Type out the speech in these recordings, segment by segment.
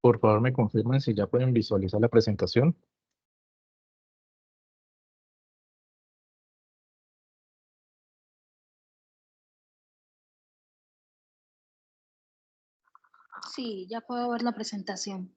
Por favor, me confirman si ya pueden visualizar la presentación. Sí, ya puedo ver la presentación.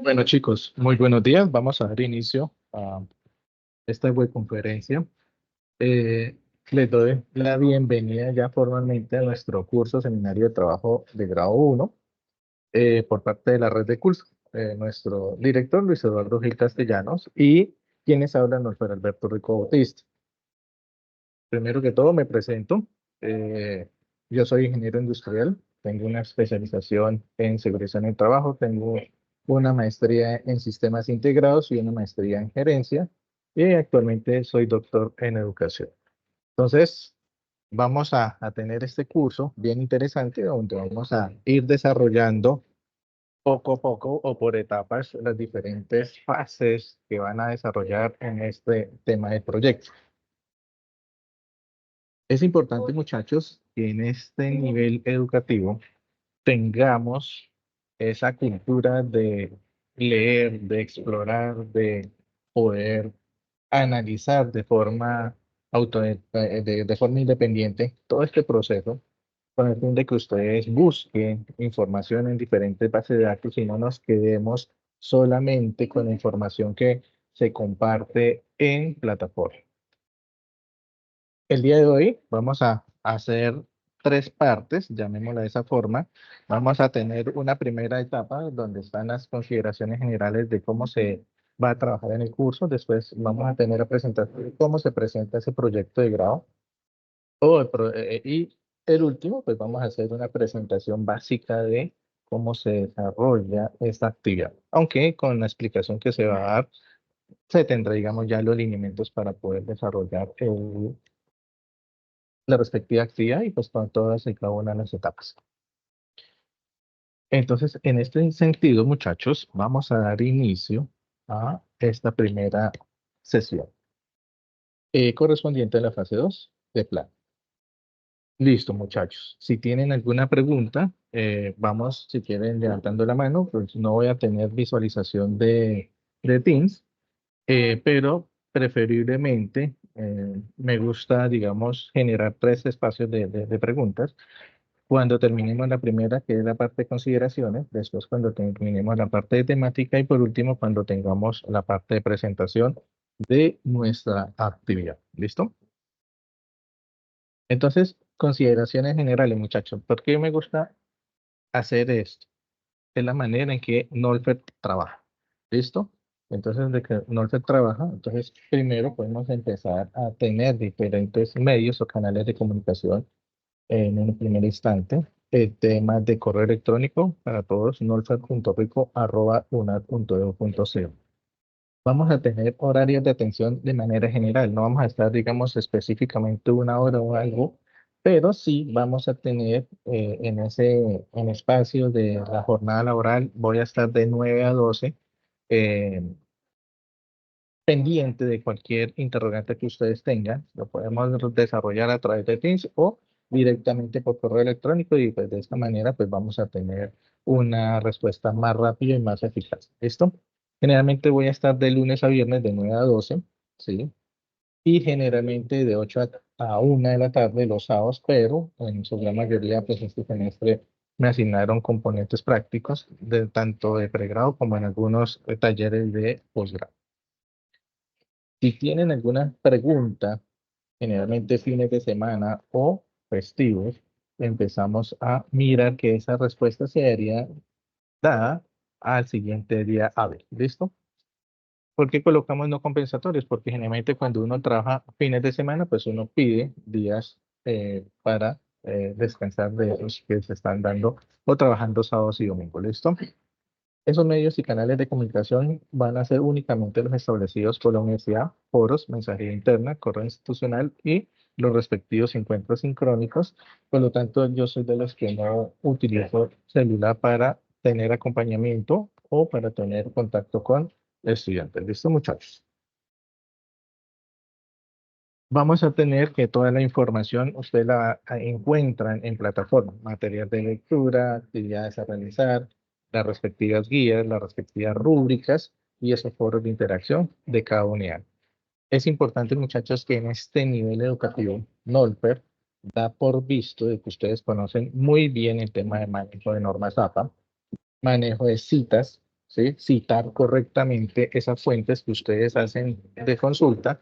Bueno, chicos, muy buenos días. Vamos a dar inicio a esta webconferencia. Eh, Les doy la bienvenida ya formalmente a nuestro curso seminario de trabajo de grado 1 por parte de la red de curso. Nuestro director Luis Eduardo Gil Castellanos y quienes hablan, Norfer Alberto Rico Bautista. Primero que todo, me presento. Eh, yo soy ingeniero industrial, tengo una especialización en seguridad en el trabajo, tengo una maestría en sistemas integrados y una maestría en gerencia y actualmente soy doctor en educación. Entonces, vamos a tener este curso bien interesante donde vamos a ir desarrollando poco a poco o por etapas las diferentes fases que van a desarrollar en este tema de proyecto. Es importante, muchachos, que en este nivel educativo tengamos esa cultura de leer, de explorar, de poder analizar de forma de forma independiente todo este proceso con el fin de que ustedes busquen información en diferentes bases de datos y no nos quedemos solamente con la información que se comparte en plataforma. El día de hoy vamos a hacer tres partes, llamémosla de esa forma. Vamos a tener una primera etapa donde están las consideraciones generales de cómo se va a trabajar en el curso. Después vamos a tener a presentar cómo se presenta ese proyecto de grado. Y el último, pues vamos a hacer una presentación básica de cómo se desarrolla esta actividad. Aunque con la explicación que se va a dar, se tendrá, digamos, ya los lineamientos para poder desarrollar la respectiva actividad y pues con todas y cada una de las etapas. Entonces, en este sentido, muchachos, vamos a dar inicio a esta primera sesión, correspondiente a la fase 2 de plan. Listo, muchachos. Si tienen alguna pregunta, vamos, si quieren, levantando la mano, pues no voy a tener visualización de Teams, pero preferiblemente me gusta, digamos, generar tres espacios de preguntas. Cuando terminemos la primera, que es la parte de consideraciones, después cuando terminemos la parte de temática y por último cuando tengamos la parte de presentación de nuestra actividad. ¿Listo? Entonces, consideraciones generales, muchachos. ¿Por qué me gusta hacer esto? Es la manera en que Nolfer trabaja. ¿Listo? Entonces, de que Nolfer trabaja, entonces primero podemos empezar a tener diferentes medios o canales de comunicación en un primer instante. El tema de correo electrónico para todos, nolfat.rico@unad.edu.co. Vamos a tener horarios de atención de manera general. No vamos a estar, digamos, específicamente una hora o algo, pero sí vamos a tener en espacio de la jornada laboral, voy a estar de 9 a 12, eh, pendiente de cualquier interrogante que ustedes tengan. Lo podemos desarrollar a través de Teams o directamente por correo electrónico y pues de esta manera pues vamos a tener una respuesta más rápida y más eficaz. ¿Listo? Generalmente voy a estar de lunes a viernes de 9 a 12, ¿sí? Y generalmente de 8 a 1 de la tarde los sábados, pero en su gran mayoría pues este semestre me asignaron componentes prácticos de tanto de pregrado como en algunos talleres de posgrado. Si tienen alguna pregunta, generalmente fines de semana o festivos, empezamos a mirar que esa respuesta sería dada al siguiente día hábil. ¿Listo? ¿Por qué colocamos no compensatorios? Porque generalmente cuando uno trabaja fines de semana, pues uno pide días para descansar de esos que se están dando o trabajando sábados y domingos. ¿Listo? Esos medios y canales de comunicación van a ser únicamente los establecidos por la universidad, foros, mensajería interna, correo institucional y los respectivos encuentros sincrónicos. Por lo tanto, yo soy de los que no utilizo celular para tener acompañamiento o para tener contacto con estudiantes. ¿Listo, muchachos? Vamos a tener que toda la información usted la encuentran en plataforma, material de lectura, actividades a realizar, las respectivas guías, las respectivas rúbricas y esos foros de interacción de cada unidad. Es importante, muchachos, que en este nivel educativo, NOLPER da por visto de que ustedes conocen muy bien el tema de manejo de normas APA, manejo de citas, ¿sí? Citar correctamente esas fuentes que ustedes hacen de consulta.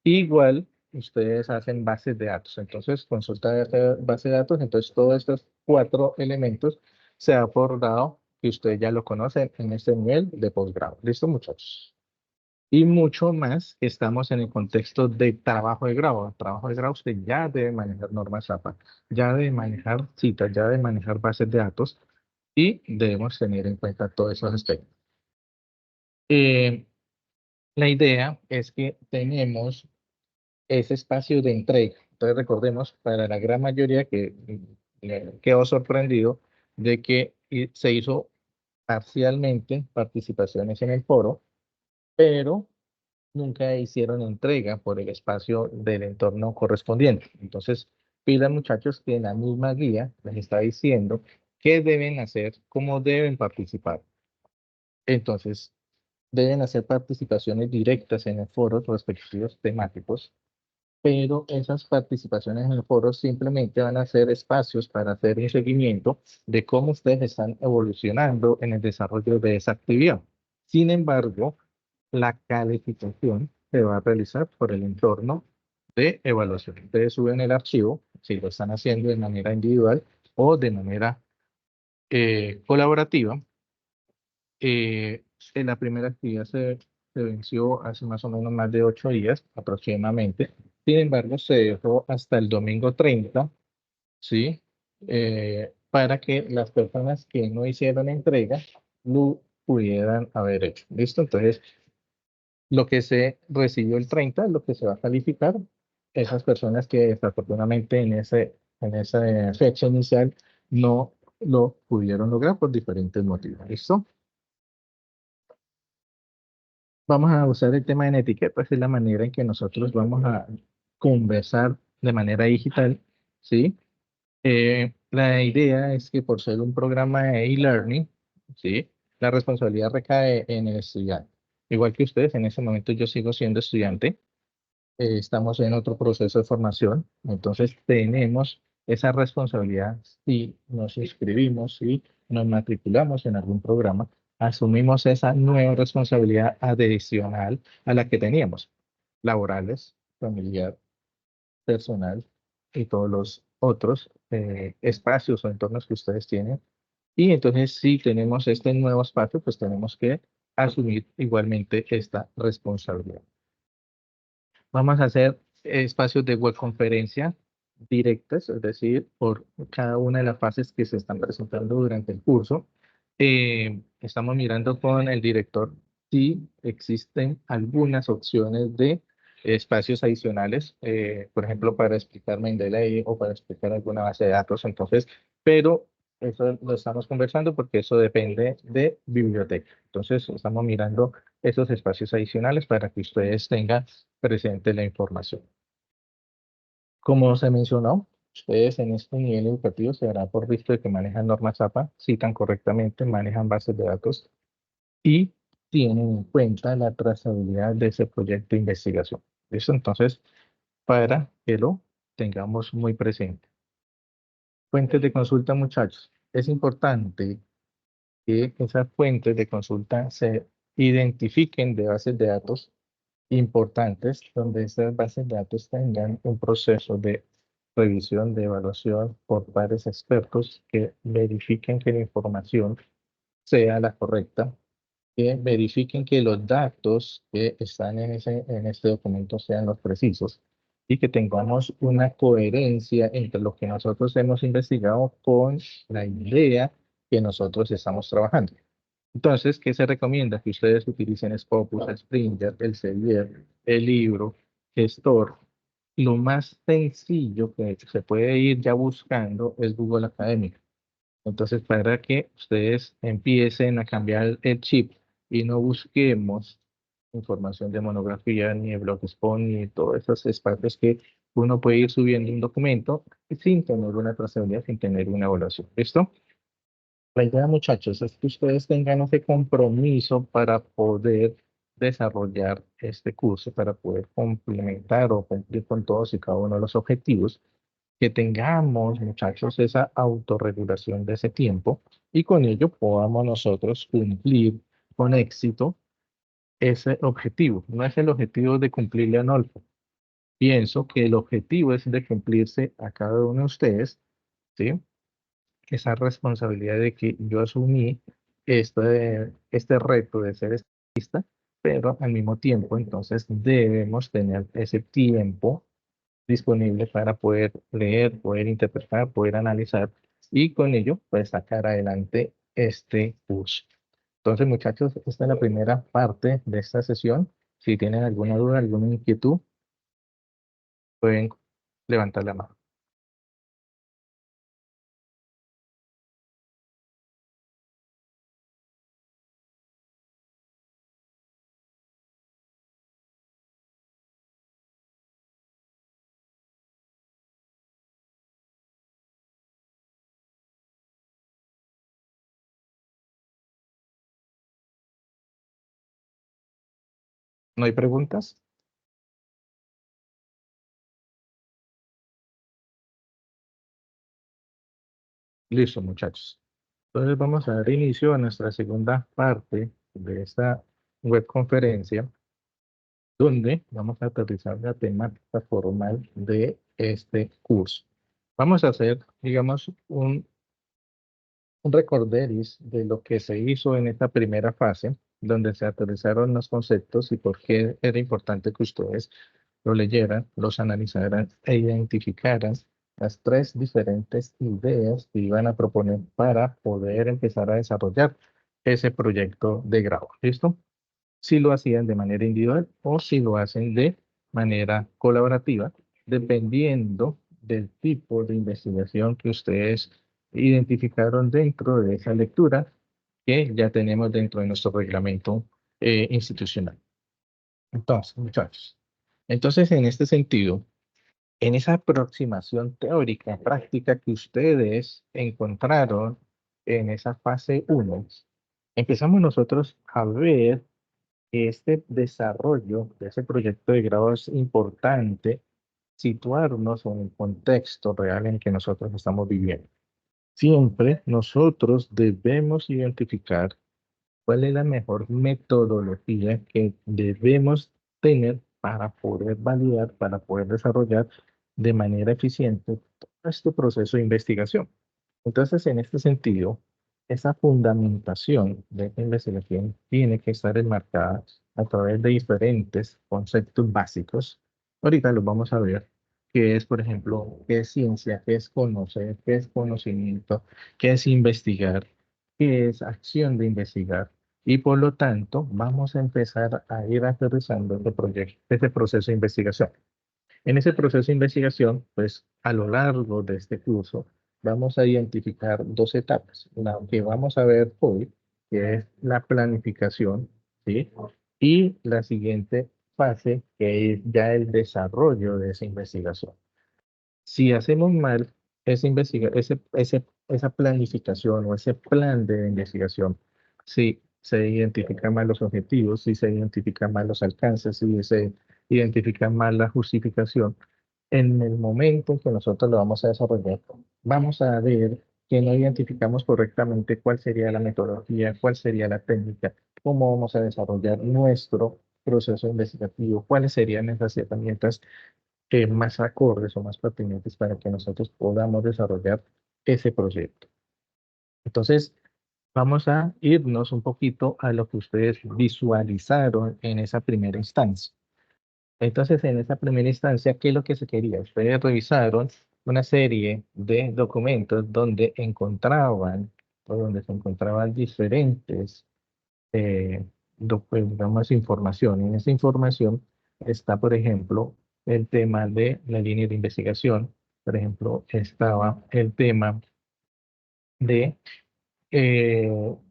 Igual, ustedes hacen bases de datos. Entonces, consulta de base de datos. Entonces, todos estos cuatro elementos se ha abordado que ustedes ya lo conocen en este nivel de posgrado. ¿Listo, muchachos? Y mucho más, estamos en el contexto de trabajo de grado. Trabajo de grado, usted ya debe manejar normas APA, ya debe manejar citas, ya debe manejar bases de datos y debemos tener en cuenta todos esos aspectos. Eh, la idea es que tenemos ese espacio de entrega. Entonces recordemos, para la gran mayoría que quedó sorprendido de que se hizo parcialmente participaciones en el foro, pero nunca hicieron entrega por el espacio del entorno correspondiente. Entonces, pidan muchachos que en la misma guía les está diciendo qué deben hacer, cómo deben participar. Entonces, deben hacer participaciones directas en el foro respectivos temáticos, pero esas participaciones en el foro simplemente van a ser espacios para hacer un seguimiento de cómo ustedes están evolucionando en el desarrollo de esa actividad. Sin embargo, la calificación se va a realizar por el entorno de evaluación. Ustedes suben el archivo, si lo están haciendo de manera individual o de manera colaborativa. En la primera actividad se venció hace más o menos más de 8 días aproximadamente. Sin embargo, se dejó hasta el domingo 30, ¿sí? Para que las personas que no hicieron entrega lo pudieran haber hecho. ¿Listo? Entonces, lo que se recibió el 30 es lo que se va a calificar. Esas personas que desafortunadamente en esa fecha inicial no lo pudieron lograr por diferentes motivos. ¿Listo? Vamos a usar el tema de etiquetas, es la manera en que nosotros vamos a conversar de manera digital, ¿sí? La idea es que por ser un programa de e-learning, ¿sí? La responsabilidad recae en el estudiante. Igual que ustedes, en ese momento yo sigo siendo estudiante, estamos en otro proceso de formación, entonces tenemos esa responsabilidad si nos inscribimos, si nos matriculamos en algún programa, asumimos esa nueva responsabilidad adicional a la que teníamos, laborales, familiar, personal y todos los otros espacios o entornos que ustedes tienen. Y entonces, si tenemos este nuevo espacio, pues tenemos que asumir igualmente esta responsabilidad. Vamos a hacer espacios de webconferencia directas, es decir, por cada una de las fases que se están presentando durante el curso. Estamos mirando con el director si existen algunas opciones de espacios adicionales, por ejemplo, para explicar Mendeley o para explicar alguna base de datos. Entonces, pero eso lo estamos conversando porque eso depende de biblioteca. Entonces, estamos mirando esos espacios adicionales para que ustedes tengan presente la información. Como se mencionó, ustedes en este nivel educativo se dará por visto de que manejan normas APA, citan correctamente, manejan bases de datos y tienen en cuenta la trazabilidad de ese proyecto de investigación. ¿Listo? Entonces, para que lo tengamos muy presente. Fuentes de consulta, muchachos. es importante que esas fuentes de consulta se identifiquen de bases de datos importantes, donde esas bases de datos tengan un proceso de revisión, de evaluación por pares expertos que verifiquen que la información sea la correcta, que verifiquen que los datos que están en este documento sean los precisos y que tengamos una coherencia entre lo que nosotros hemos investigado con la idea que nosotros estamos trabajando. Entonces, ¿qué se recomienda? Que ustedes utilicen Scopus, Springer, Elsevier, el libro, Gestor. Lo más sencillo que se puede ir ya buscando es Google Académico. Entonces, para que ustedes empiecen a cambiar el chip y no busquemos información de monografía, ni de Blogspot, ni de todos esos espacios que uno puede ir subiendo un documento sin tener una trazabilidad, sin tener una evaluación. ¿Listo? La idea, muchachos, es que ustedes tengan ese compromiso para poder desarrollar este curso, para poder complementar o cumplir con todos y cada uno de los objetivos, que tengamos, muchachos, esa autorregulación de ese tiempo y con ello podamos nosotros cumplir con éxito ese objetivo. No es el objetivo de cumplirle a Nolfo. Pienso que el objetivo es de cumplirse a cada uno de ustedes, ¿sí? Esa responsabilidad de que yo asumí este reto de ser estadista, pero al mismo tiempo, entonces debemos tener ese tiempo disponible para poder leer, poder interpretar, poder analizar y con ello, pues sacar adelante este curso. Entonces, muchachos, esta es la primera parte de esta sesión. Si tienen alguna duda, alguna inquietud, pueden levantar la mano. ¿No hay preguntas? Listo, muchachos. Entonces vamos a dar inicio a nuestra segunda parte de esta webconferencia, donde vamos a aterrizar la temática formal de este curso. Vamos a hacer, digamos, un recorderis de lo que se hizo en esta primera fase, donde se aterrizaron los conceptos y por qué era importante que ustedes lo leyeran, los analizaran e identificaran las tres diferentes ideas que iban a proponer para poder empezar a desarrollar ese proyecto de grado. ¿Listo? Si lo hacían de manera individual o si lo hacen de manera colaborativa, dependiendo del tipo de investigación que ustedes identificaron dentro de esa lectura que ya tenemos dentro de nuestro reglamento institucional. Entonces, muchachos, entonces en este sentido, en esa aproximación teórica práctica que ustedes encontraron en esa fase uno, empezamos nosotros a ver que este desarrollo de ese proyecto de grado es importante situarnos en el contexto real en que nosotros estamos viviendo. Siempre nosotros debemos identificar cuál es la mejor metodología que debemos tener para poder validar, para poder desarrollar de manera eficiente todo este proceso de investigación. Entonces, en este sentido, esa fundamentación de esta investigación tiene que estar enmarcada a través de diferentes conceptos básicos. Ahorita los vamos a ver, que es, por ejemplo, qué es ciencia, qué es conocer, qué es conocimiento, qué es investigar, qué es acción de investigar. Y por lo tanto, vamos a empezar a ir aterrizando este proyecto, este proceso de investigación. En ese proceso de investigación, pues a lo largo de este curso, vamos a identificar dos etapas. La que vamos a ver hoy, que es la planificación, ¿sí? Y la siguiente fase, que es ya el desarrollo de esa investigación. Si hacemos mal esa planificación o ese plan de investigación, si se identifican mal los objetivos, si se identifican mal los alcances, si se identifica mal la justificación, en el momento en que nosotros lo vamos a desarrollar, vamos a ver que no identificamos correctamente cuál sería la metodología, cuál sería la técnica, cómo vamos a desarrollar nuestro proceso investigativo, cuáles serían esas herramientas más acordes o más pertinentes para que nosotros podamos desarrollar ese proyecto. Entonces, vamos a irnos un poquito a lo que ustedes visualizaron en esa primera instancia. Entonces, en esa primera instancia, ¿qué es lo que se quería? Ustedes revisaron una serie de documentos donde encontraban o donde se encontraban diferentes, digamos, información. En esa información está, por ejemplo, el tema de la línea de investigación. Por ejemplo, estaba el tema de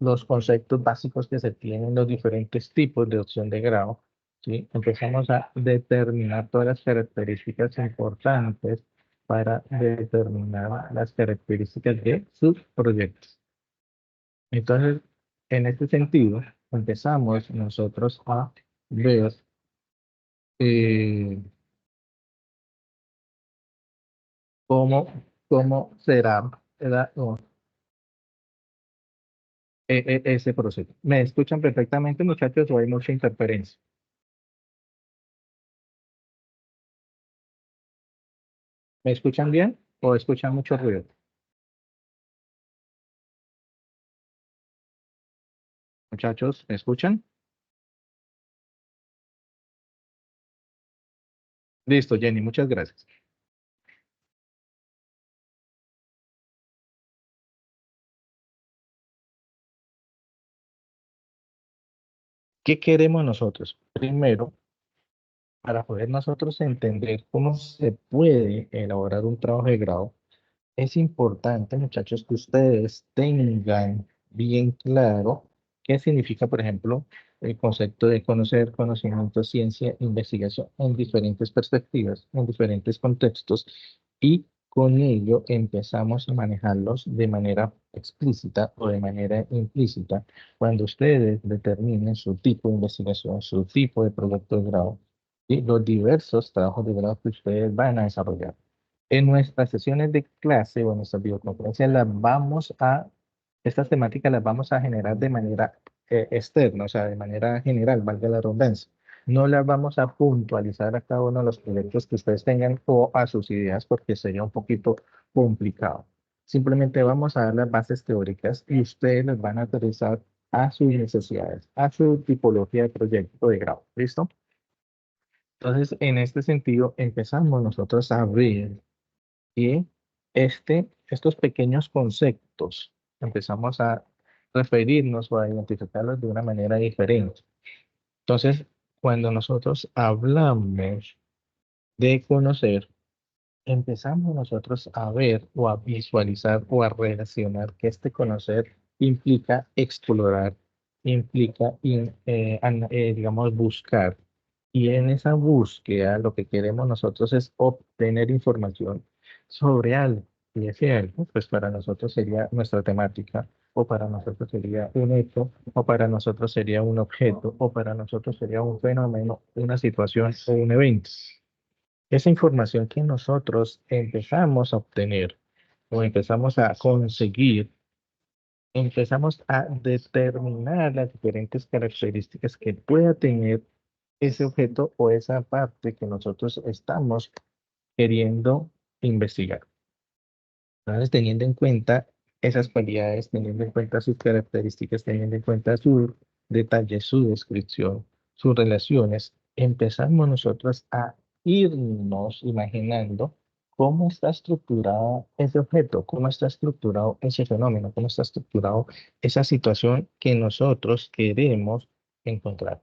los conceptos básicos que se tienen, los diferentes tipos de opción de grado, ¿sí? Empezamos a determinar todas las características importantes para determinar las características de sus proyectos. Entonces, en este sentido, empezamos nosotros a ver eh, cómo, cómo será ese proceso. ¿Me escuchan perfectamente, muchachos, o hay mucha interferencia? ¿Me escuchan bien o escuchan mucho ruido? Muchachos, ¿me escuchan? Listo, Jenny, muchas gracias. ¿Qué queremos nosotros? Primero, para poder nosotros entender cómo se puede elaborar un trabajo de grado, es importante, muchachos, que ustedes tengan bien claro qué significa, por ejemplo, el concepto de conocer, conocimiento, ciencia, investigación en diferentes perspectivas, en diferentes contextos, y con ello empezamos a manejarlos de manera explícita o de manera implícita cuando ustedes determinen su tipo de investigación, su tipo de proyecto de grado y los diversos trabajos de grado que ustedes van a desarrollar. En nuestras sesiones de clase o en nuestras videoconferencias estas temáticas las vamos a generar de manera externa, o sea, de manera general, valga la redundancia. No las vamos a puntualizar a cada uno de los proyectos que ustedes tengan o a sus ideas porque sería un poquito complicado. Simplemente vamos a dar las bases teóricas y ustedes las van a aterrizar a sus necesidades, a su tipología de proyecto de grado. ¿Listo? Entonces, en este sentido, empezamos nosotros a ver y estos pequeños conceptos empezamos a referirnos o a identificarlos de una manera diferente. Entonces, cuando nosotros hablamos de conocer, empezamos nosotros a ver o a visualizar o a relacionar que este conocer implica explorar, implica, digamos, buscar. Y en esa búsqueda lo que queremos nosotros es obtener información sobre algo. Y ese algo, pues para nosotros sería nuestra temática, o para nosotros sería un hecho, o para nosotros sería un objeto, o para nosotros sería un fenómeno, una situación o un evento. Esa información que nosotros empezamos a obtener o empezamos a conseguir, empezamos a determinar las diferentes características que pueda tener ese objeto o esa parte que nosotros estamos queriendo investigar. Entonces, teniendo en cuenta esas cualidades, teniendo en cuenta sus características, teniendo en cuenta su detalle, su descripción, sus relaciones, empezamos nosotros a irnos imaginando cómo está estructurado ese objeto, cómo está estructurado ese fenómeno, cómo está estructurado esa situación que nosotros queremos encontrar.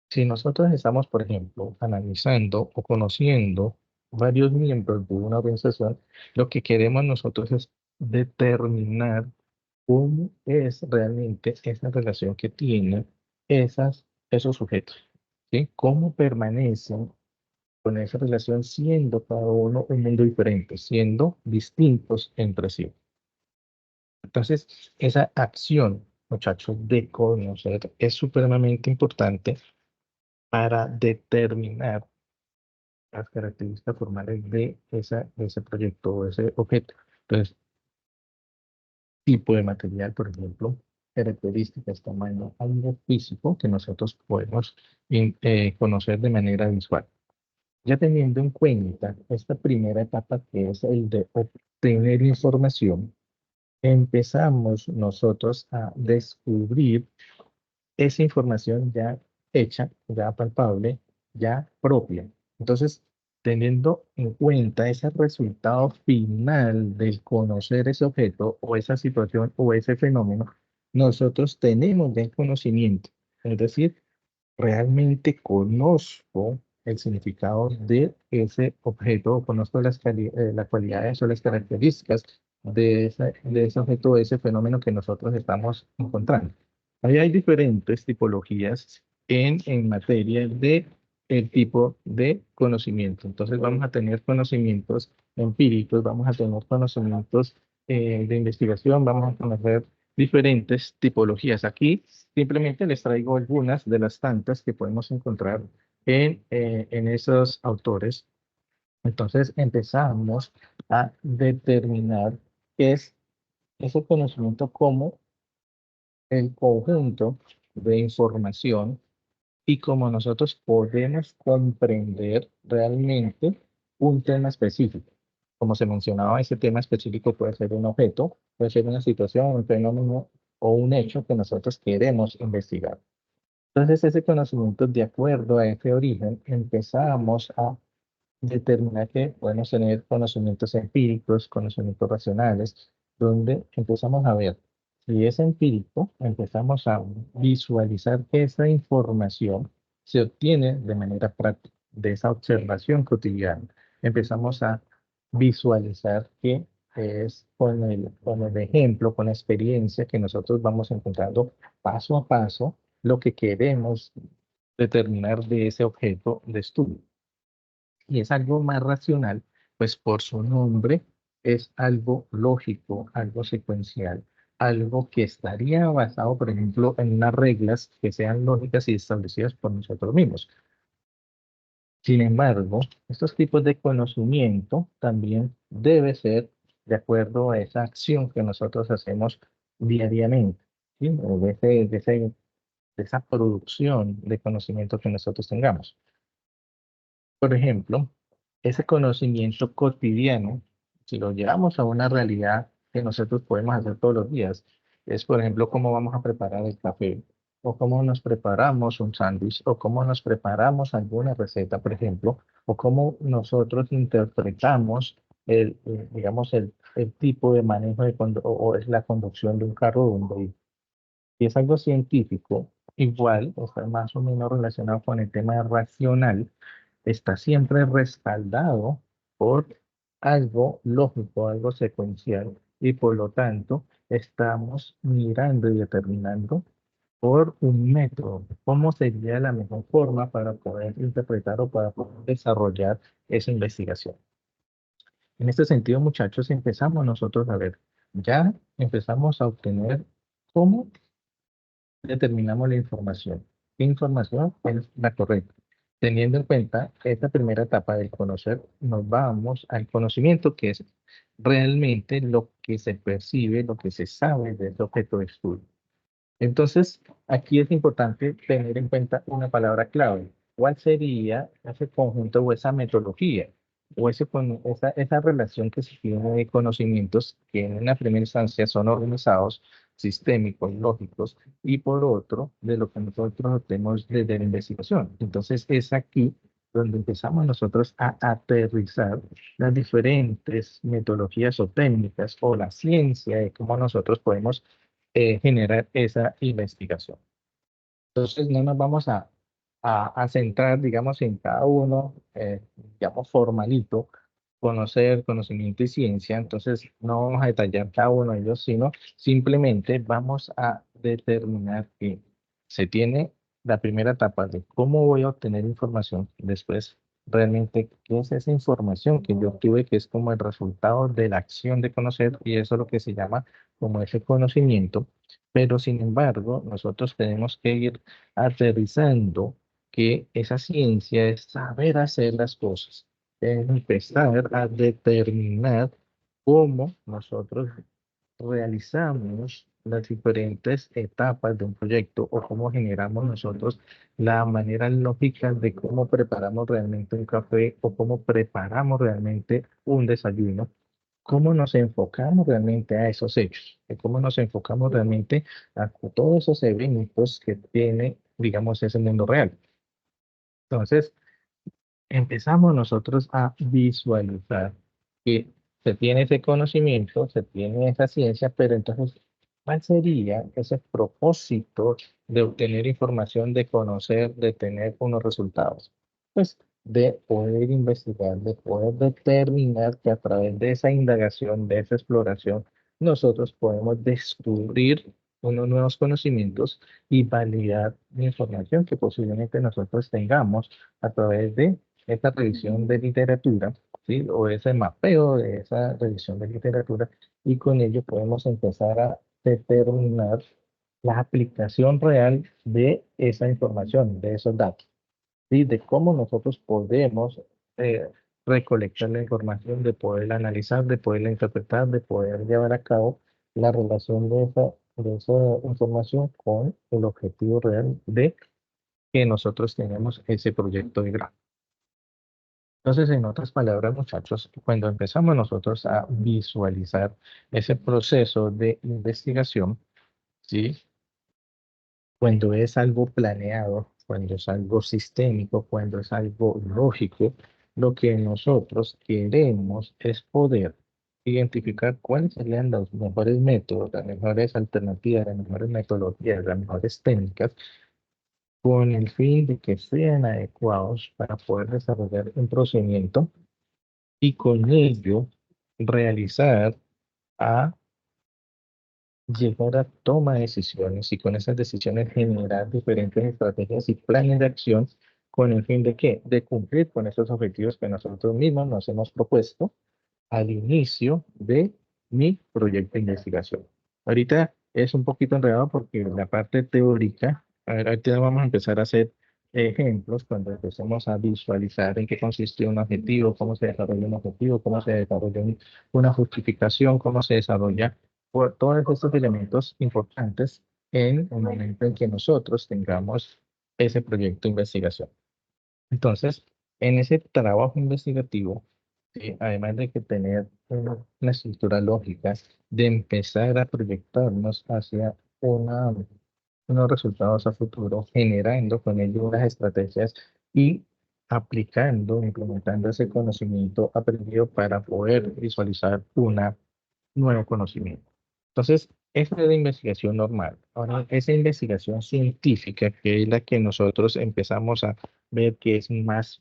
Si nosotros estamos, por ejemplo, analizando o conociendo varios miembros de una organización, lo que queremos nosotros es determinar cómo es realmente esa relación que tienen esos sujetos, ¿sí? Cómo permanecen con esa relación siendo cada uno un mundo diferente, siendo distintos entre sí. Entonces, esa acción, muchachos, de conocer es supremamente importante para determinar las características formales de ese proyecto o ese objeto. Entonces, tipo de material, por ejemplo, características, tamaño, algo físico que nosotros podemos conocer de manera visual. Ya teniendo en cuenta esta primera etapa que es el de obtener información, empezamos nosotros a descubrir esa información ya hecha, ya palpable, ya propia. Entonces, teniendo en cuenta ese resultado final del conocer ese objeto o esa situación o ese fenómeno, nosotros tenemos ya el conocimiento. Es decir, realmente conozco el significado de ese objeto, o conozco las cualidades o las características de ese objeto, de ese fenómeno que nosotros estamos encontrando. Ahí hay diferentes tipologías en materia de el tipo de conocimiento. Entonces vamos a tener conocimientos empíricos, vamos a tener conocimientos de investigación, vamos a conocer diferentes tipologías. Aquí simplemente les traigo algunas de las tantas que podemos encontrar en esos autores. Entonces empezamos a determinar qué es ese conocimiento como el conjunto de información y cómo nosotros podemos comprender realmente un tema específico. Como se mencionaba, ese tema específico puede ser un objeto, puede ser una situación, un fenómeno o un hecho que nosotros queremos investigar. Entonces, ese conocimiento, de acuerdo a ese origen, empezamos a determinar que podemos tener conocimientos empíricos, conocimientos racionales, donde empezamos a ver si es empírico, empezamos a visualizar que esa información se obtiene de manera práctica, de esa observación cotidiana. Empezamos a visualizar que es con el ejemplo, con la experiencia que nosotros vamos encontrando paso a paso lo que queremos determinar de ese objeto de estudio. Y es algo más racional, pues por su nombre es algo lógico, algo secuencial, algo que estaría basado, por ejemplo, en unas reglas que sean lógicas y establecidas por nosotros mismos. Sin embargo, estos tipos de conocimiento también debe ser de acuerdo a esa acción que nosotros hacemos diariamente, ¿sí? O de esa producción de conocimiento que nosotros tengamos. Por ejemplo, ese conocimiento cotidiano, si lo llevamos a una realidad que nosotros podemos hacer todos los días, es, por ejemplo, cómo vamos a preparar el café, o cómo nos preparamos un sándwich, o cómo nos preparamos alguna receta, por ejemplo, o cómo nosotros interpretamos digamos, el tipo de manejo o es la conducción de un carro o de un vehículo. Si es algo científico, igual está más o menos relacionado con el tema racional, está siempre respaldado por algo lógico, algo secuencial, y por lo tanto estamos mirando y determinando por un método cómo sería la mejor forma para poder interpretar o para poder desarrollar esa investigación. En este sentido, muchachos, empezamos nosotros a ver, ya empezamos a obtener cómo determinamos la información. ¿Qué información es la correcta? Teniendo en cuenta esta primera etapa del conocer, nos vamos al conocimiento, que es realmente lo que se percibe, lo que se sabe de ese objeto de estudio. Entonces, aquí es importante tener en cuenta una palabra clave. ¿Cuál sería ese conjunto o esa metodología o esa relación que se tiene de conocimientos que en una primera instancia son organizados, sistémicos, lógicos, y por otro, de lo que nosotros tenemos desde la investigación? Entonces, es aquí donde empezamos nosotros a aterrizar las diferentes metodologías o técnicas o la ciencia de cómo nosotros podemos generar esa investigación. Entonces, no nos vamos a centrar, digamos, en cada uno, digamos, formalito, conocer, conocimiento y ciencia. Entonces, no vamos a detallar cada uno de ellos, sino simplemente vamos a determinar que se tiene la primera etapa de cómo voy a obtener información. Después, realmente, qué es esa información que yo obtuve, que es como el resultado de la acción de conocer, y eso es lo que se llama como ese conocimiento. Pero, sin embargo, nosotros tenemos que ir aterrizando que esa ciencia es saber hacer las cosas, es empezar a determinar cómo nosotros realizamos las diferentes etapas de un proyecto o cómo generamos nosotros la manera lógica de cómo preparamos realmente un café o cómo preparamos realmente un desayuno, cómo nos enfocamos realmente a esos hechos, y cómo nos enfocamos realmente a todos esos eventos que tiene, digamos, ese mundo real. Entonces, empezamos nosotros a visualizar que se tiene ese conocimiento, se tiene esa ciencia, pero entonces, ¿cuál sería ese propósito de obtener información, de conocer, de tener unos resultados? Pues de poder investigar, de poder determinar que a través de esa indagación, de esa exploración, nosotros podemos descubrir unos nuevos conocimientos y validar la información que posiblemente nosotros tengamos a través de esta revisión de literatura, ¿sí? O ese mapeo de esa revisión de literatura, y con ello podemos empezar a determinar la aplicación real de esa información, de esos datos, ¿sí? De cómo nosotros podemos eh, recolectar la información, de poderla analizar, de poderla interpretar, de poder llevar a cabo la relación de esa información con el objetivo real de que nosotros tenemos ese proyecto de grado. Entonces, en otras palabras, muchachos, cuando empezamos nosotros a visualizar ese proceso de investigación, ¿sí? Cuando es algo planeado, cuando es algo sistémico, cuando es algo lógico, lo que nosotros queremos es poder identificar cuáles serían los mejores métodos, las mejores alternativas, las mejores metodologías, las mejores técnicas, con el fin de que sean adecuados para poder desarrollar un procedimiento y con ello realizar a llegar a toma de decisiones y con esas decisiones generar diferentes estrategias y planes de acción con el fin de qué? De cumplir con esos objetivos que nosotros mismos nos hemos propuesto al inicio de mi proyecto de investigación. Ahorita es un poquito enredado porque la parte teórica, a ver, ahorita vamos a empezar a hacer ejemplos cuando empecemos a visualizar en qué consiste un objetivo, cómo se desarrolla un objetivo, cómo se desarrolla una justificación, cómo se desarrolla por todos estos elementos importantes en el momento en que nosotros tengamos ese proyecto de investigación. Entonces, en ese trabajo investigativo, ¿sí? Además de que tener una estructura lógica, de empezar a proyectarnos hacia unos resultados a futuro, generando con ello unas estrategias y aplicando, implementando ese conocimiento aprendido para poder visualizar un nuevo conocimiento. Entonces, esa es la investigación normal. Ahora, esa investigación científica, que es la que nosotros empezamos a ver que es más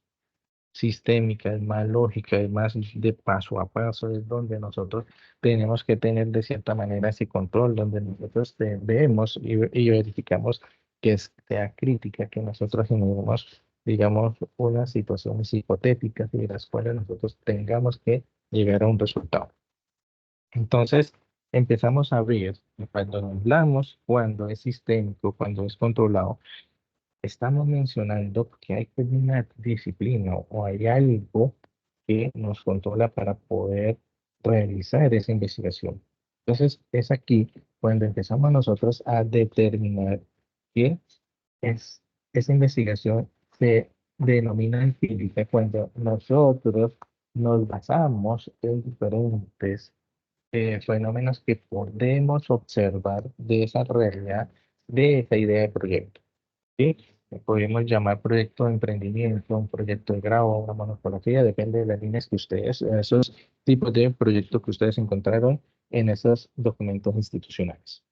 sistémica, es más lógica, es más de paso a paso, es donde nosotros tenemos que tener de cierta manera ese control, donde nosotros vemos y verificamos que sea crítica, que nosotros generemos, digamos, unas situaciones hipotéticas y de las cuales nosotros tengamos que llegar a un resultado. Entonces, empezamos a ver que cuando hablamos, cuando es sistémico, cuando es controlado, estamos mencionando que hay como una disciplina o hay algo que nos controla para poder realizar esa investigación. Entonces, es aquí cuando empezamos nosotros a determinar que es, esa investigación se denomina empírica cuando nosotros nos basamos en diferentes fenómenos que podemos observar de esa realidad, de esa idea de proyecto. ¿Sí? Podemos llamar proyecto de emprendimiento, un proyecto de grado, una monografía, depende de las líneas que ustedes, esos tipos de proyectos que ustedes encontraron en esos documentos institucionales.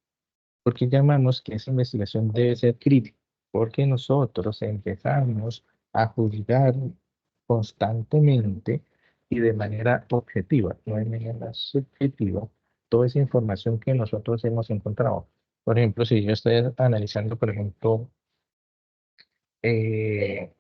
¿Por qué llamamos que esa investigación debe ser crítica? Porque nosotros empezamos a juzgar constantemente y de manera objetiva, no de manera subjetiva, toda esa información que nosotros hemos encontrado. Por ejemplo, si yo estoy analizando, por ejemplo, eh,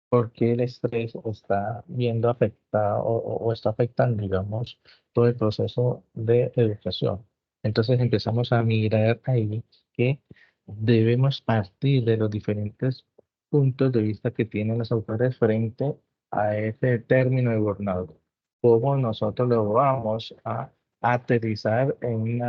por qué el estrés está viendo afectado o está afectando, digamos, todo el proceso de educación. Entonces empezamos a mirar ahí que debemos partir de los diferentes puntos de vista que tienen los autores frente a ese término de burnout. ¿Cómo nosotros lo vamos a aterrizar en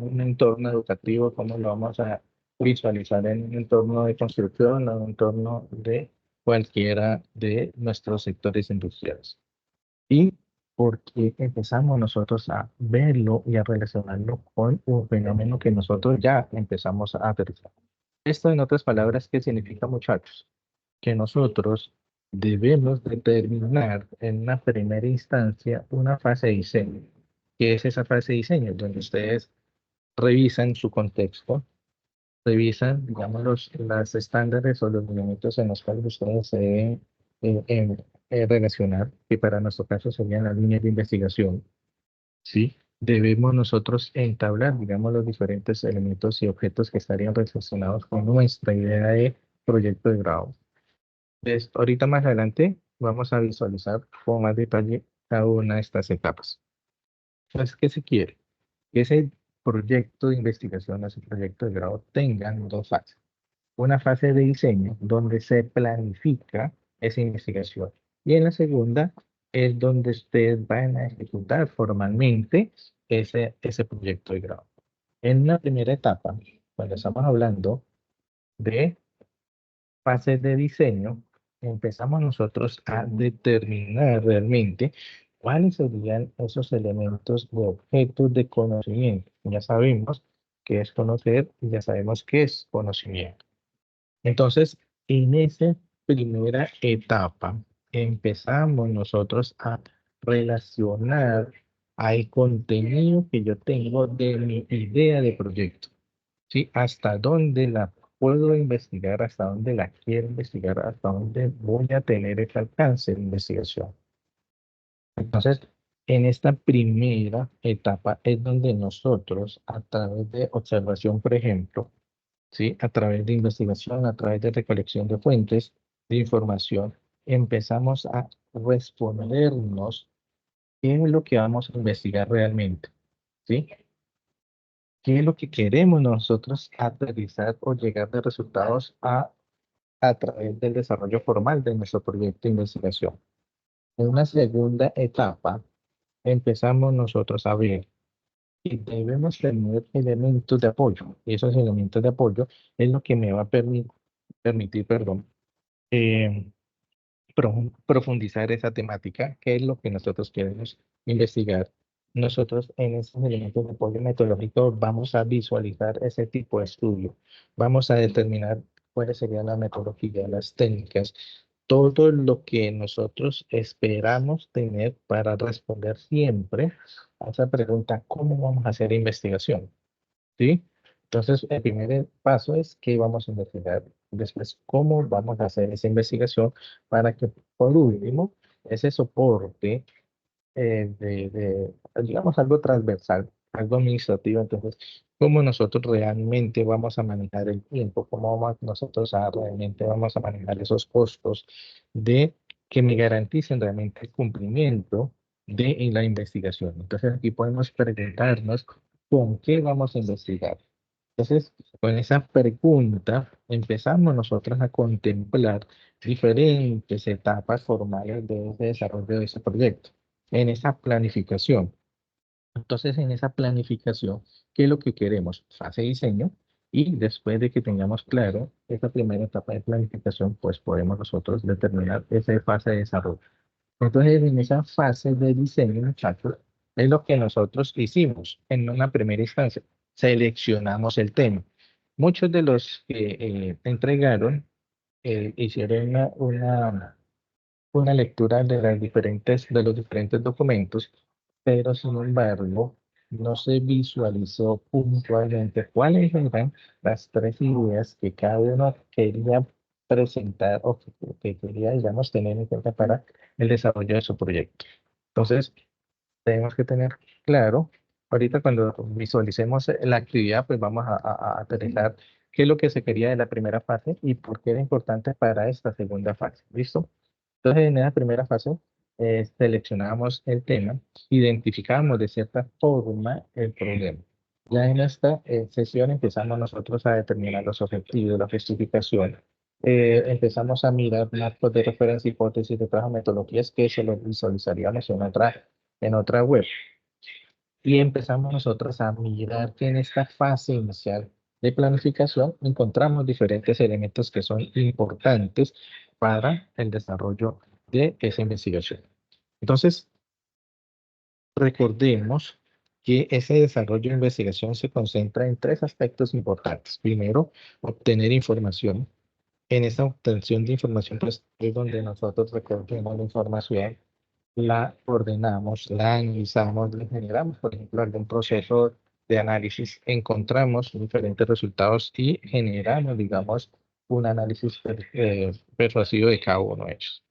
un entorno educativo, cómo lo vamos a visualizar en un entorno de construcción o en un entorno de cualquiera de nuestros sectores industriales. Y porque empezamos nosotros a verlo y a relacionarlo con un fenómeno que nosotros ya empezamos a aterrizar. Esto, en otras palabras, ¿qué significa, muchachos? Que nosotros debemos determinar en una primera instancia una fase de diseño. ¿Qué es esa fase de diseño? Donde ustedes revisan su contexto, revisan, digamos, las estándares o los lineamientos en los cuales ustedes se deben relacionar, que para nuestro caso serían las líneas de investigación, ¿sí? Debemos nosotros entablar, digamos, los diferentes elementos y objetos que estarían relacionados con nuestra idea de proyecto de grado. Ahorita más adelante vamos a visualizar con más detalle cada una de estas etapas. Entonces, ¿qué se quiere? Que ese proyecto de investigación, ese proyecto de grado, tengan dos fases. Una fase de diseño donde se planifica esa investigación. Y en la segunda es donde ustedes van a ejecutar formalmente ese proyecto de grado. En una primera etapa, cuando estamos hablando de fase de diseño, empezamos nosotros a determinar realmente cuáles serían esos elementos de objetos de conocimiento. Ya sabemos qué es conocer y ya sabemos qué es conocimiento. Entonces, en esa primera etapa, empezamos nosotros a relacionar al contenido que yo tengo de mi idea de proyecto, ¿sí? Hasta dónde la puedo investigar, hasta dónde la quiero investigar, hasta dónde voy a tener ese alcance de investigación. Entonces, en esta primera etapa es donde nosotros, a través de observación, por ejemplo, ¿sí? A través de investigación, a través de recolección de fuentes de información, empezamos a respondernos qué es lo que vamos a investigar realmente, ¿sí? ¿Qué es lo que queremos nosotros aterrizar o llegar de resultados a través del desarrollo formal de nuestro proyecto de investigación? En una segunda etapa, empezamos nosotros a ver y debemos tener elementos de apoyo. Y esos elementos de apoyo es lo que me va a permitir, perdón, eh, profundizar esa temática, que es lo que nosotros queremos investigar. Nosotros en esos elementos de apoyo metodológico vamos a visualizar ese tipo de estudio, vamos a determinar cuáles serían las metodologías, las técnicas, todo lo que nosotros esperamos tener para responder siempre a esa pregunta, ¿cómo vamos a hacer investigación? ¿Sí? Entonces, el primer paso es qué vamos a investigar. Después, cómo vamos a hacer esa investigación para que, por último, ese soporte digamos, algo transversal, algo administrativo. Entonces, cómo nosotros realmente vamos a manejar el tiempo, cómo nosotros realmente vamos a manejar esos costos de que me garanticen realmente el cumplimiento de la investigación. Entonces, aquí podemos preguntarnos con qué vamos a investigar. Entonces, con esa pregunta empezamos nosotros a contemplar diferentes etapas formales de ese desarrollo de ese proyecto, en esa planificación. Entonces, en esa planificación, ¿qué es lo que queremos? Fase de diseño, y después de que tengamos claro esa primera etapa de planificación, pues podemos nosotros determinar esa fase de desarrollo. Entonces, en esa fase de diseño, muchachos, es lo que nosotros hicimos en una primera instancia. Seleccionamos el tema. Muchos de los que entregaron hicieron una lectura de de los diferentes documentos, pero sin embargo, no se visualizó puntualmente cuáles eran las tres ideas que cada uno quería presentar o que quería, digamos, tener en cuenta para el desarrollo de su proyecto. Entonces, tenemos que tener claro, ahorita cuando visualicemos la actividad, pues vamos a aterrizar qué es lo que se quería de la primera fase y por qué era importante para esta segunda fase. ¿Listo? Entonces, en esa primera fase, seleccionamos el tema, identificamos de cierta forma el problema. Ya en esta sesión empezamos nosotros a determinar los objetivos, la justificación. Empezamos a mirar marcos de referencia, hipótesis, de otras metodologías que se lo visualizaríamos en otra web. Y empezamos nosotros a mirar que en esta fase inicial de planificación encontramos diferentes elementos que son importantes para el desarrollo de esa investigación. Entonces, recordemos que ese desarrollo de investigación se concentra en tres aspectos importantes. Primero, obtener información. En esa obtención de información, pues es donde nosotros recogemos la información, la ordenamos, la analizamos, la generamos, por ejemplo, algún proceso de análisis, encontramos diferentes resultados y generamos, digamos, un análisis persuasivo de cada uno de ellos.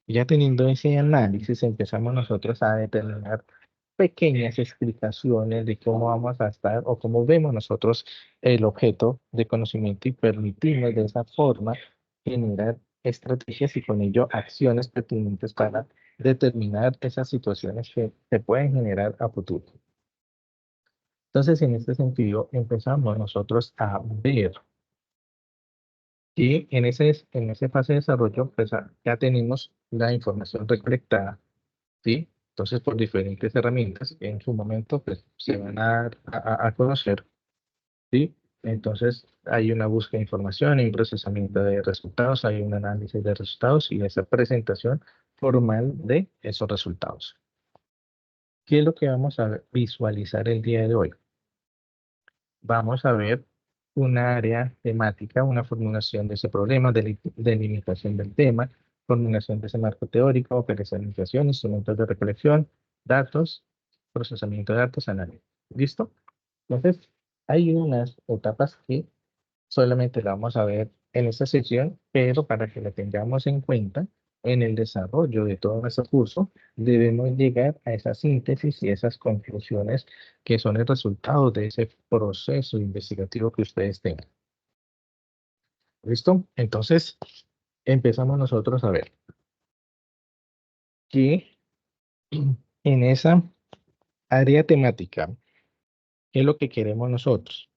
Ya teniendo ese análisis, empezamos nosotros a determinar pequeñas explicaciones de cómo vamos a estar o cómo vemos nosotros el objeto de conocimiento y permitimos de esa forma generar estrategias y con ello acciones pertinentes para determinar esas situaciones que se pueden generar a futuro. Entonces, en este sentido, empezamos nosotros a ver que en ese fase de desarrollo, pues ya tenemos la información recolectada, ¿sí? Entonces, por diferentes herramientas que en su momento pues, se van a conocer, ¿sí? Entonces, hay una búsqueda de información, hay un procesamiento de resultados, hay un análisis de resultados y esa presentación formal de esos resultados. ¿Qué es lo que vamos a visualizar el día de hoy? Vamos a ver una área temática, una formulación de ese problema, delimitación del tema, formulación de ese marco teórico, operacionalización, instrumentos de recolección, datos, procesamiento de datos, análisis. ¿Listo? Entonces, hay unas etapas que solamente la vamos a ver en esta sección, pero para que la tengamos en cuenta en el desarrollo de todo nuestro curso, debemos llegar a esa síntesis y esas conclusiones que son el resultado de ese proceso investigativo que ustedes tengan. ¿Listo? Entonces, empezamos nosotros a ver que en esa área temática, ¿qué es lo que queremos nosotros?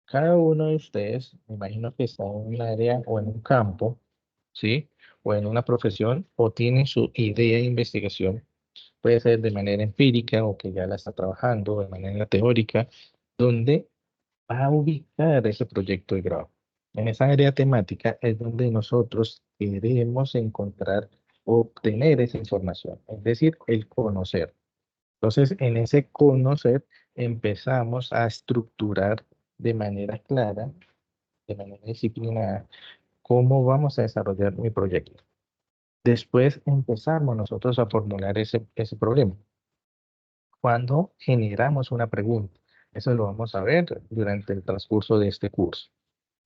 Cada uno de ustedes, me imagino que está en un área o en un campo, ¿sí? O en una profesión, o tiene su idea de investigación, puede ser de manera empírica o que ya la está trabajando de manera teórica, donde va a ubicar ese proyecto de grado. En esa área temática es donde nosotros queremos encontrar, obtener esa información, es decir, el conocer. Entonces, en ese conocer empezamos a estructurar de manera clara, de manera disciplinada, cómo vamos a desarrollar mi proyecto. Después empezamos nosotros a formular ese problema. Cuando generamos una pregunta, eso lo vamos a ver durante el transcurso de este curso.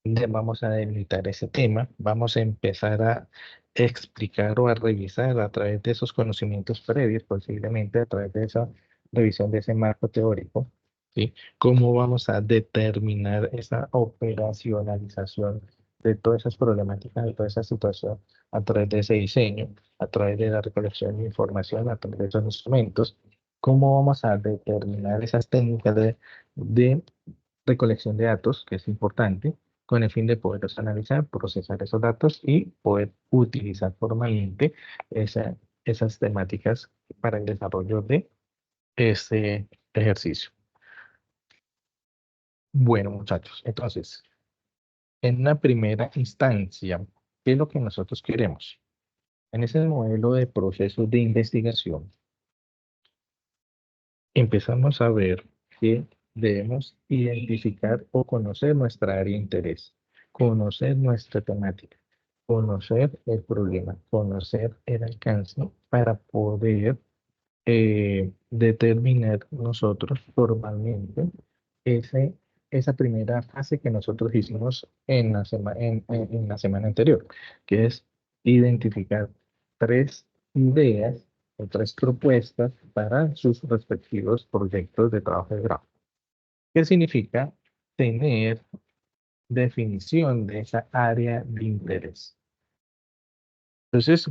Vamos a delimitar ese tema, vamos a empezar a explicar o a revisar a través de esos conocimientos previos, posiblemente a través de esa revisión de ese marco teórico, ¿sí? Cómo vamos a determinar esa operacionalización de todas esas problemáticas, de toda esa situación, a través de ese diseño, a través de la recolección de información, a través de esos instrumentos, cómo vamos a determinar esas técnicas de recolección de datos, que es importante, con el fin de poderlos analizar, procesar esos datos y poder utilizar formalmente esas temáticas para el desarrollo de este ejercicio. Bueno, muchachos, entonces, en una primera instancia, ¿qué es lo que nosotros queremos? En ese modelo de procesos de investigación, empezamos a ver que debemos identificar o conocer nuestra área de interés, conocer nuestra temática, conocer el problema, conocer el alcance para poder determinar nosotros formalmente ese, esa primera fase que nosotros hicimos en en la semana anterior, que es identificar tres ideas o tres propuestas para sus respectivos proyectos de trabajo de grado. ¿Qué significa tener definición de esa área de interés? Entonces,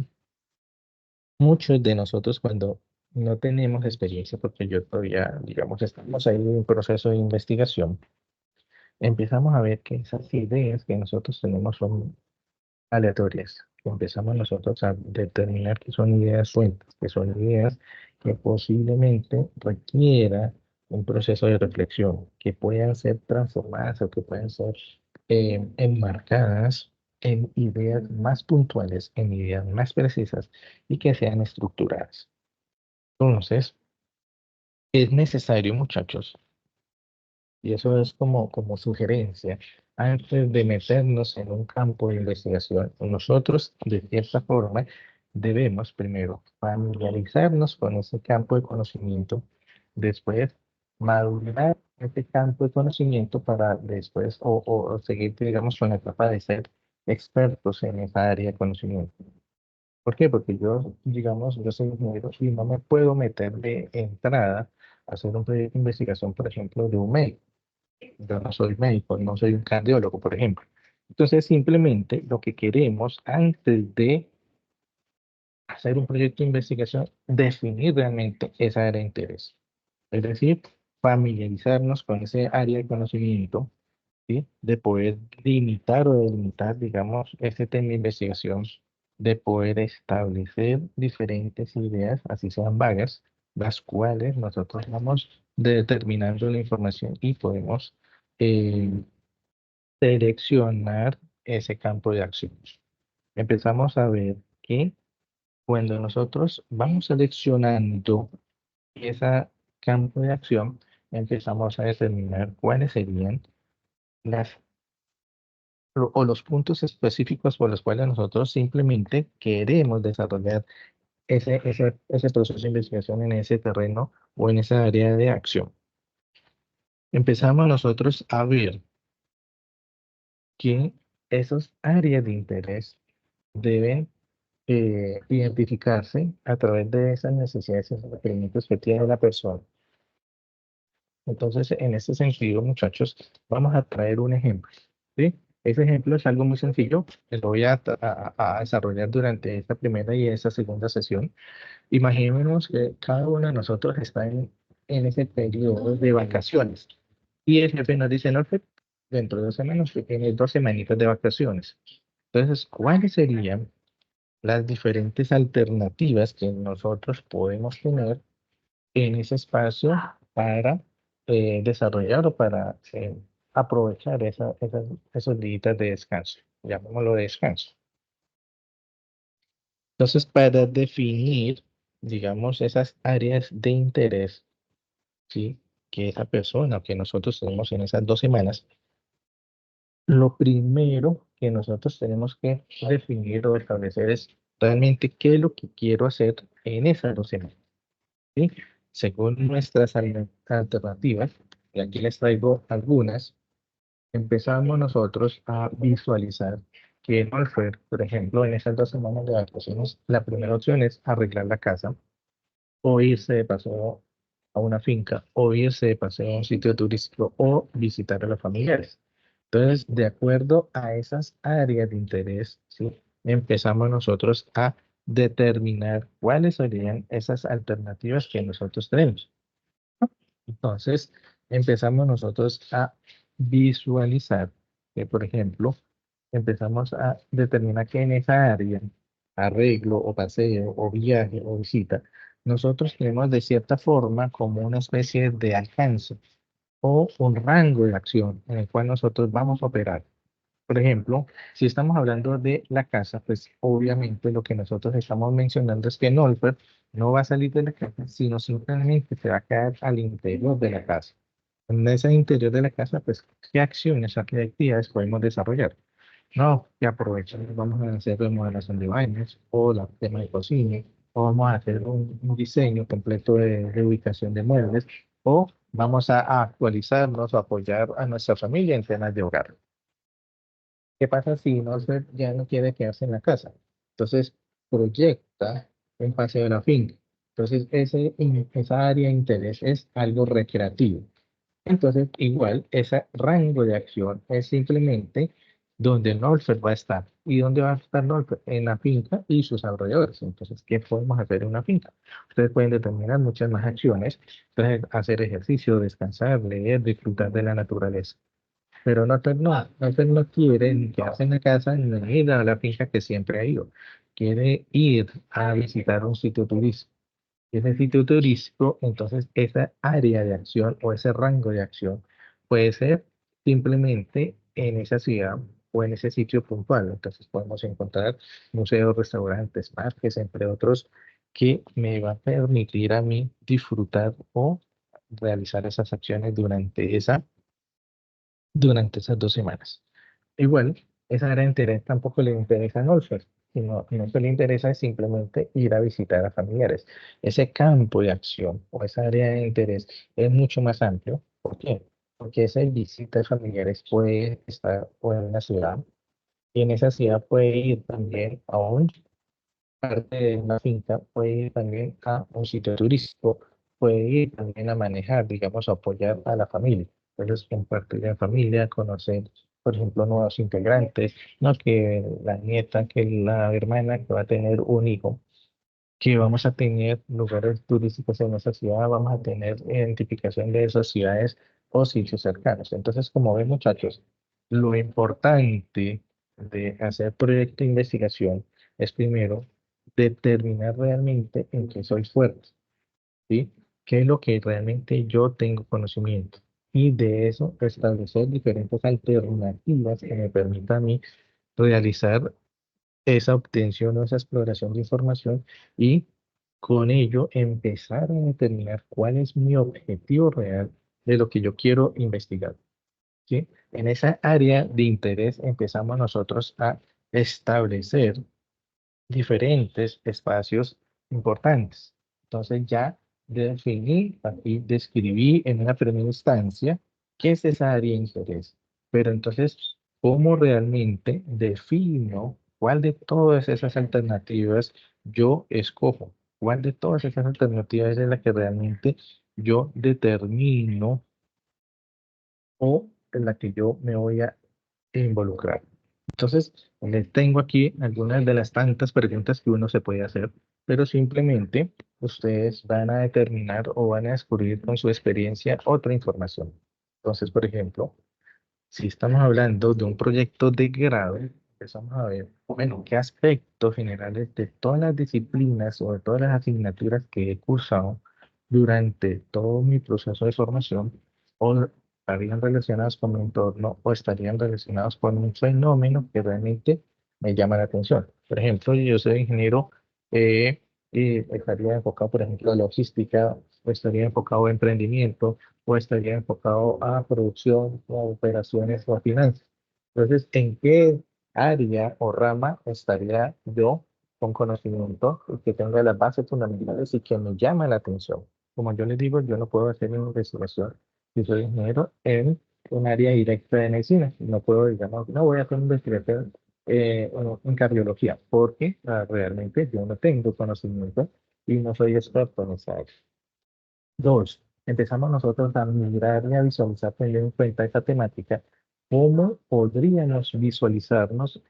muchos de nosotros cuando no tenemos experiencia, porque yo todavía, digamos, estamos ahí en un proceso de investigación, empezamos a ver que esas ideas que nosotros tenemos son aleatorias. Empezamos nosotros a determinar que son ideas sueltas, que son ideas que posiblemente requiera un proceso de reflexión, que puedan ser transformadas o que puedan ser enmarcadas en ideas más puntuales, en ideas más precisas y que sean estructuradas. Entonces, es necesario, muchachos, y eso es como sugerencia, antes de meternos en un campo de investigación, nosotros, de cierta forma, debemos primero familiarizarnos con ese campo de conocimiento, después madurar ese campo de conocimiento para después, o seguir, digamos, con la etapa de ser expertos en esa área de conocimiento. ¿Por qué? Porque yo, digamos, yo soy ingeniero y no me puedo meter de entrada a hacer un proyecto de investigación, por ejemplo, de un médico. Yo no soy médico, no soy un cardiólogo, por ejemplo. Entonces, simplemente lo que queremos antes de hacer un proyecto de investigación, definir realmente esa área de interés. Es decir, familiarizarnos con ese área de conocimiento, ¿sí? De poder limitar o delimitar, digamos, ese tema de investigación, de poder establecer diferentes ideas, así sean vagas, las cuales nosotros vamos determinando la información y podemos eh, seleccionar ese campo de acción. Empezamos a ver que cuando nosotros vamos seleccionando ese campo de acción, empezamos a determinar cuáles serían las o los puntos específicos por los cuales nosotros simplemente queremos desarrollar ese proceso de investigación en ese terreno o en esa área de acción. Empezamos nosotros a ver que esos áreas de interés deben identificarse a través de esas necesidades y esos requerimientos que tiene la persona. Entonces, en ese sentido, muchachos, vamos a traer un ejemplo, ¿sí? Ese ejemplo es algo muy sencillo, que lo voy a desarrollar durante esta primera y esta segunda sesión. Imaginémonos que cada uno de nosotros está en ese periodo de vacaciones y el jefe nos dice, no, dentro de 2 semanas usted tiene 2 semanitas de vacaciones. Entonces, ¿cuáles serían las diferentes alternativas que nosotros podemos tener en ese espacio para desarrollar o para aprovechar esos días de descanso? Llamémoslo descanso. Entonces, para definir, digamos, esas áreas de interés, ¿sí? Que esa persona o que nosotros tenemos en esas 2 semanas, lo primero que nosotros tenemos que definir o establecer es realmente qué es lo que quiero hacer en esas 2 semanas, ¿sí? Según nuestras alternativas, y aquí les traigo algunas, empezamos nosotros a visualizar que en Olfer, por ejemplo, en esas 2 semanas de vacaciones, la primera opción es arreglar la casa o irse de paseo a una finca o irse de paseo a un sitio turístico o visitar a los familiares. Entonces, de acuerdo a esas áreas de interés, ¿sí? Empezamos nosotros a determinar cuáles serían esas alternativas que nosotros tenemos. Entonces, empezamos nosotros a visualizar que, por ejemplo, empezamos a determinar que en esa área, arreglo o paseo o viaje o visita, nosotros tenemos de cierta forma como una especie de alcance o un rango de acción en el cual nosotros vamos a operar. Por ejemplo, si estamos hablando de la casa, pues obviamente lo que nosotros estamos mencionando es que Nolfer no va a salir de la casa, sino simplemente se va a quedar al interior de la casa. En ese interior de la casa, pues, ¿qué acciones o qué actividades podemos desarrollar? No, que aprovechamos, vamos a hacer remodelación de baños o la tema de cocina, o vamos a hacer un diseño completo de ubicación de muebles, o vamos a actualizarnos o apoyar a nuestra familia en temas de hogar. ¿Qué pasa si Nosfer ya no quiere quedarse en la casa? Entonces, proyecta un paseo de la finca. Entonces, esa área de interés es algo recreativo. Entonces, igual, ese rango de acción es simplemente donde Norfolk va a estar. ¿Y dónde va a estar Norfolk? En la finca y sus alrededores. Entonces, ¿qué podemos hacer en una finca? Ustedes pueden determinar muchas más acciones. Entonces, hacer ejercicio, descansar, leer, disfrutar de la naturaleza. Pero no quiere ni quedarse en la casa ni ir a la finca que siempre ha ido. Quiere ir a visitar un sitio turístico. ese sitio turístico, entonces esa área de acción o ese rango de acción puede ser simplemente en esa ciudad o en ese sitio puntual. Entonces podemos encontrar museos, restaurantes, parques, entre otros, que me va a permitir a mí disfrutar o realizar esas acciones durante esas 2 semanas. Igual, esa área de interés tampoco le interesa a Norfolk, sino no se le interesa es simplemente ir a visitar a familiares. Ese campo de acción o esa área de interés es mucho más amplio. ¿Por qué? Porque esa visita de familiares puede estar o en una ciudad y en esa ciudad puede ir también a un parte de una finca, puede ir también a un sitio turístico, puede ir también a manejar, digamos, a apoyar a la familia. Entonces, compartir en familia, conocer, por ejemplo, nuevos integrantes, no que la nieta, que la hermana que va a tener un hijo, que vamos a tener lugares turísticos en esa ciudad, vamos a tener identificación de esas ciudades o sitios cercanos. Entonces, como ven, muchachos, lo importante de hacer proyecto de investigación es primero determinar realmente en qué soy fuerte, ¿sí? ¿Qué es lo que realmente yo tengo conocimiento? Y de eso establecer diferentes alternativas que me permitan a mí realizar esa obtención o esa exploración de información y con ello empezar a determinar cuál es mi objetivo real de lo que yo quiero investigar, ¿sí? En esa área de interés empezamos nosotros a establecer diferentes espacios importantes. Entonces ya definí, aquí describí en una primera instancia qué es esa área de interés. Pero entonces, ¿cómo realmente defino cuál de todas esas alternativas yo escojo? ¿Cuál de todas esas alternativas es la que realmente yo determino o en la que yo me voy a involucrar? Entonces, les tengo aquí algunas de las tantas preguntas que uno se puede hacer, pero simplemente ustedes van a determinar o van a descubrir con su experiencia otra información. Entonces, por ejemplo, si estamos hablando de un proyecto de grado, empezamos a ver, bueno, qué aspectos generales de todas las disciplinas o de todas las asignaturas que he cursado durante todo mi proceso de formación o estarían relacionados con mi entorno o estarían relacionados con un fenómeno que realmente me llama la atención. Por ejemplo, yo soy ingeniero y estaría enfocado, por ejemplo, a logística o estaría enfocado a emprendimiento o estaría enfocado a producción o a operaciones o a finanzas. Entonces, ¿en qué área o rama estaría yo con conocimiento y que tenga las bases fundamentales y que me llama la atención? Como yo les digo, yo no puedo hacer una investigación si soy ingeniero en un área directa de medicina. No puedo, digamos, no voy a hacer una investigación en cardiología porque realmente yo no tengo conocimiento y no soy experto en esa área. Dos, empezamos nosotros a mirar y a visualizar teniendo en cuenta esta temática, cómo podríamos visualizarnos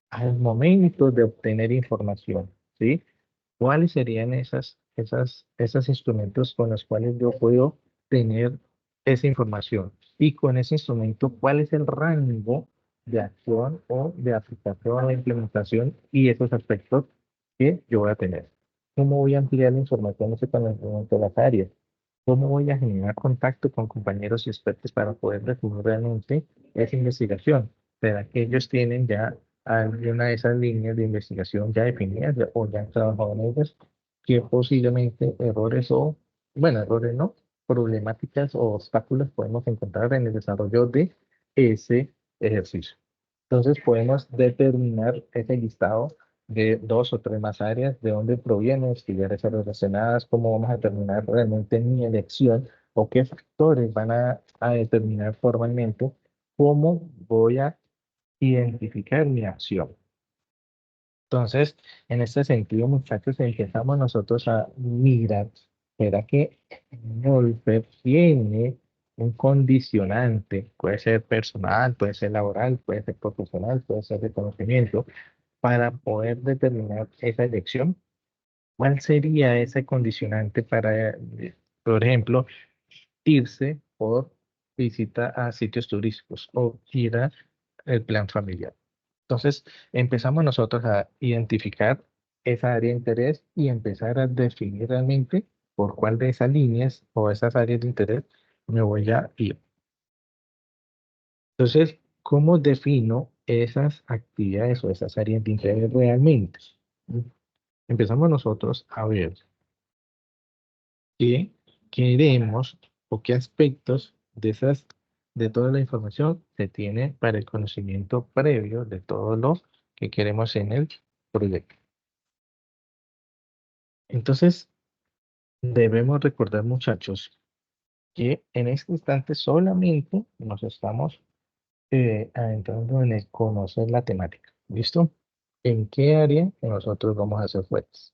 al momento de obtener información, ¿sí? ¿Cuáles serían esos instrumentos con los cuales yo puedo tener esa información? Y con ese instrumento, ¿cuál es el rango de acción o de aplicación o implementación y esos aspectos que yo voy a tener? ¿Cómo voy a ampliar la información, ese conocimiento de las áreas? ¿Cómo voy a generar contacto con compañeros y expertos para poder definir realmente esa investigación? ¿Será que ellos tienen ya alguna de esas líneas de investigación ya definidas o ya han trabajado en ellas? ¿Qué posiblemente errores o, bueno, errores no, problemáticas o obstáculos podemos encontrar en el desarrollo de ese ejercicio? Entonces podemos determinar ese listado de 2 o 3 más áreas, de dónde provienen, si ya relacionadas, cómo vamos a determinar realmente mi elección o qué factores van a determinar formalmente cómo voy a identificar mi acción. Entonces, en este sentido, muchachos, empezamos nosotros a mirar, ¿será que Wolfer tiene un condicionante? Puede ser personal, puede ser laboral, puede ser profesional, puede ser de conocimiento, para poder determinar esa elección. ¿Cuál sería ese condicionante para, por ejemplo, irse por visita a sitios turísticos o ir al plan familiar? Entonces, empezamos nosotros a identificar esa área de interés y empezar a definir realmente por cuál de esas líneas o esas áreas de interés me voy a ir. Entonces, ¿cómo defino esas actividades o esas áreas de interés realmente? Empezamos nosotros a ver qué queremos o qué aspectos de toda la información se tiene para el conocimiento previo de todo lo que queremos en el proyecto. Entonces, debemos recordar, muchachos, que en este instante solamente nos estamos adentrando en el conocer la temática. ¿Listo? ¿En qué área nosotros vamos a hacer fuertes?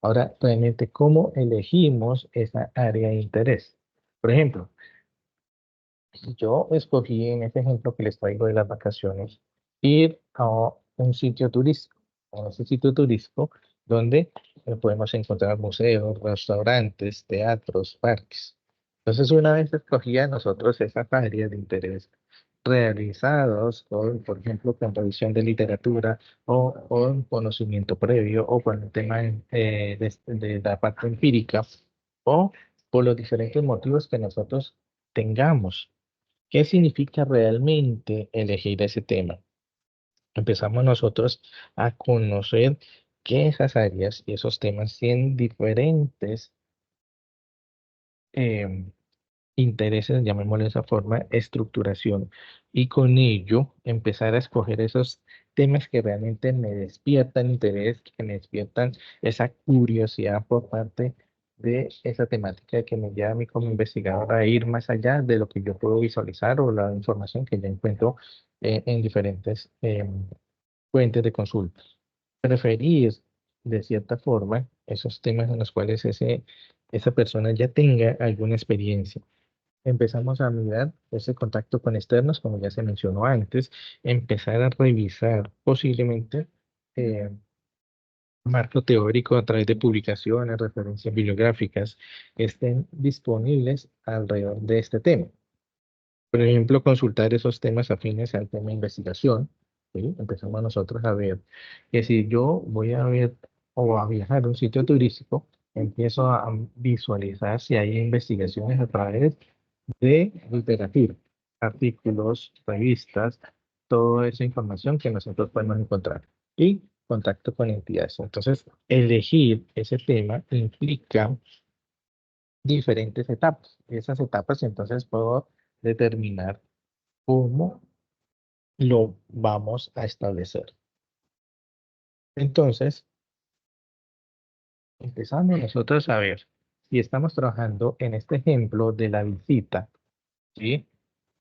Ahora, realmente, ¿cómo elegimos esa área de interés? Por ejemplo, yo escogí en este ejemplo que les traigo de las vacaciones, ir a un sitio turístico, a ese sitio turístico donde podemos encontrar museos, restaurantes, teatros, parques. Entonces, una vez escogía nosotros esas áreas de interés realizados, por ejemplo, con revisión de literatura o con conocimiento previo o con el tema de la parte empírica o por los diferentes motivos que nosotros tengamos. ¿Qué significa realmente elegir ese tema? Empezamos nosotros a conocer que esas áreas y esos temas tienen diferentes em, intereses, llamémoslo de esa forma, estructuración, y con ello empezar a escoger esos temas que realmente me despiertan interés, que me despiertan esa curiosidad por parte de esa temática que me lleva a mí como investigador a ir más allá de lo que yo puedo visualizar o la información que ya encuentro en diferentes fuentes de consulta. Preferir, de cierta forma, esos temas en los cuales esa persona ya tenga alguna experiencia. Empezamos a mirar ese contacto con externos, como ya se mencionó antes, empezar a revisar posiblemente eh, marco teórico a través de publicaciones, referencias bibliográficas que estén disponibles alrededor de este tema. Por ejemplo, consultar esos temas afines al tema de investigación. ¿Sí? Empezamos nosotros a ver que si yo voy a ver o a viajar a un sitio turístico, empiezo a visualizar si hay investigaciones a través de literatura, artículos, revistas, toda esa información que nosotros podemos encontrar y contacto con entidades. Entonces, elegir ese tema implica diferentes etapas. Esas etapas, entonces, puedo determinar cómo lo vamos a establecer. Entonces, empezamos nosotros a ver si estamos trabajando en este ejemplo de la visita, ¿sí?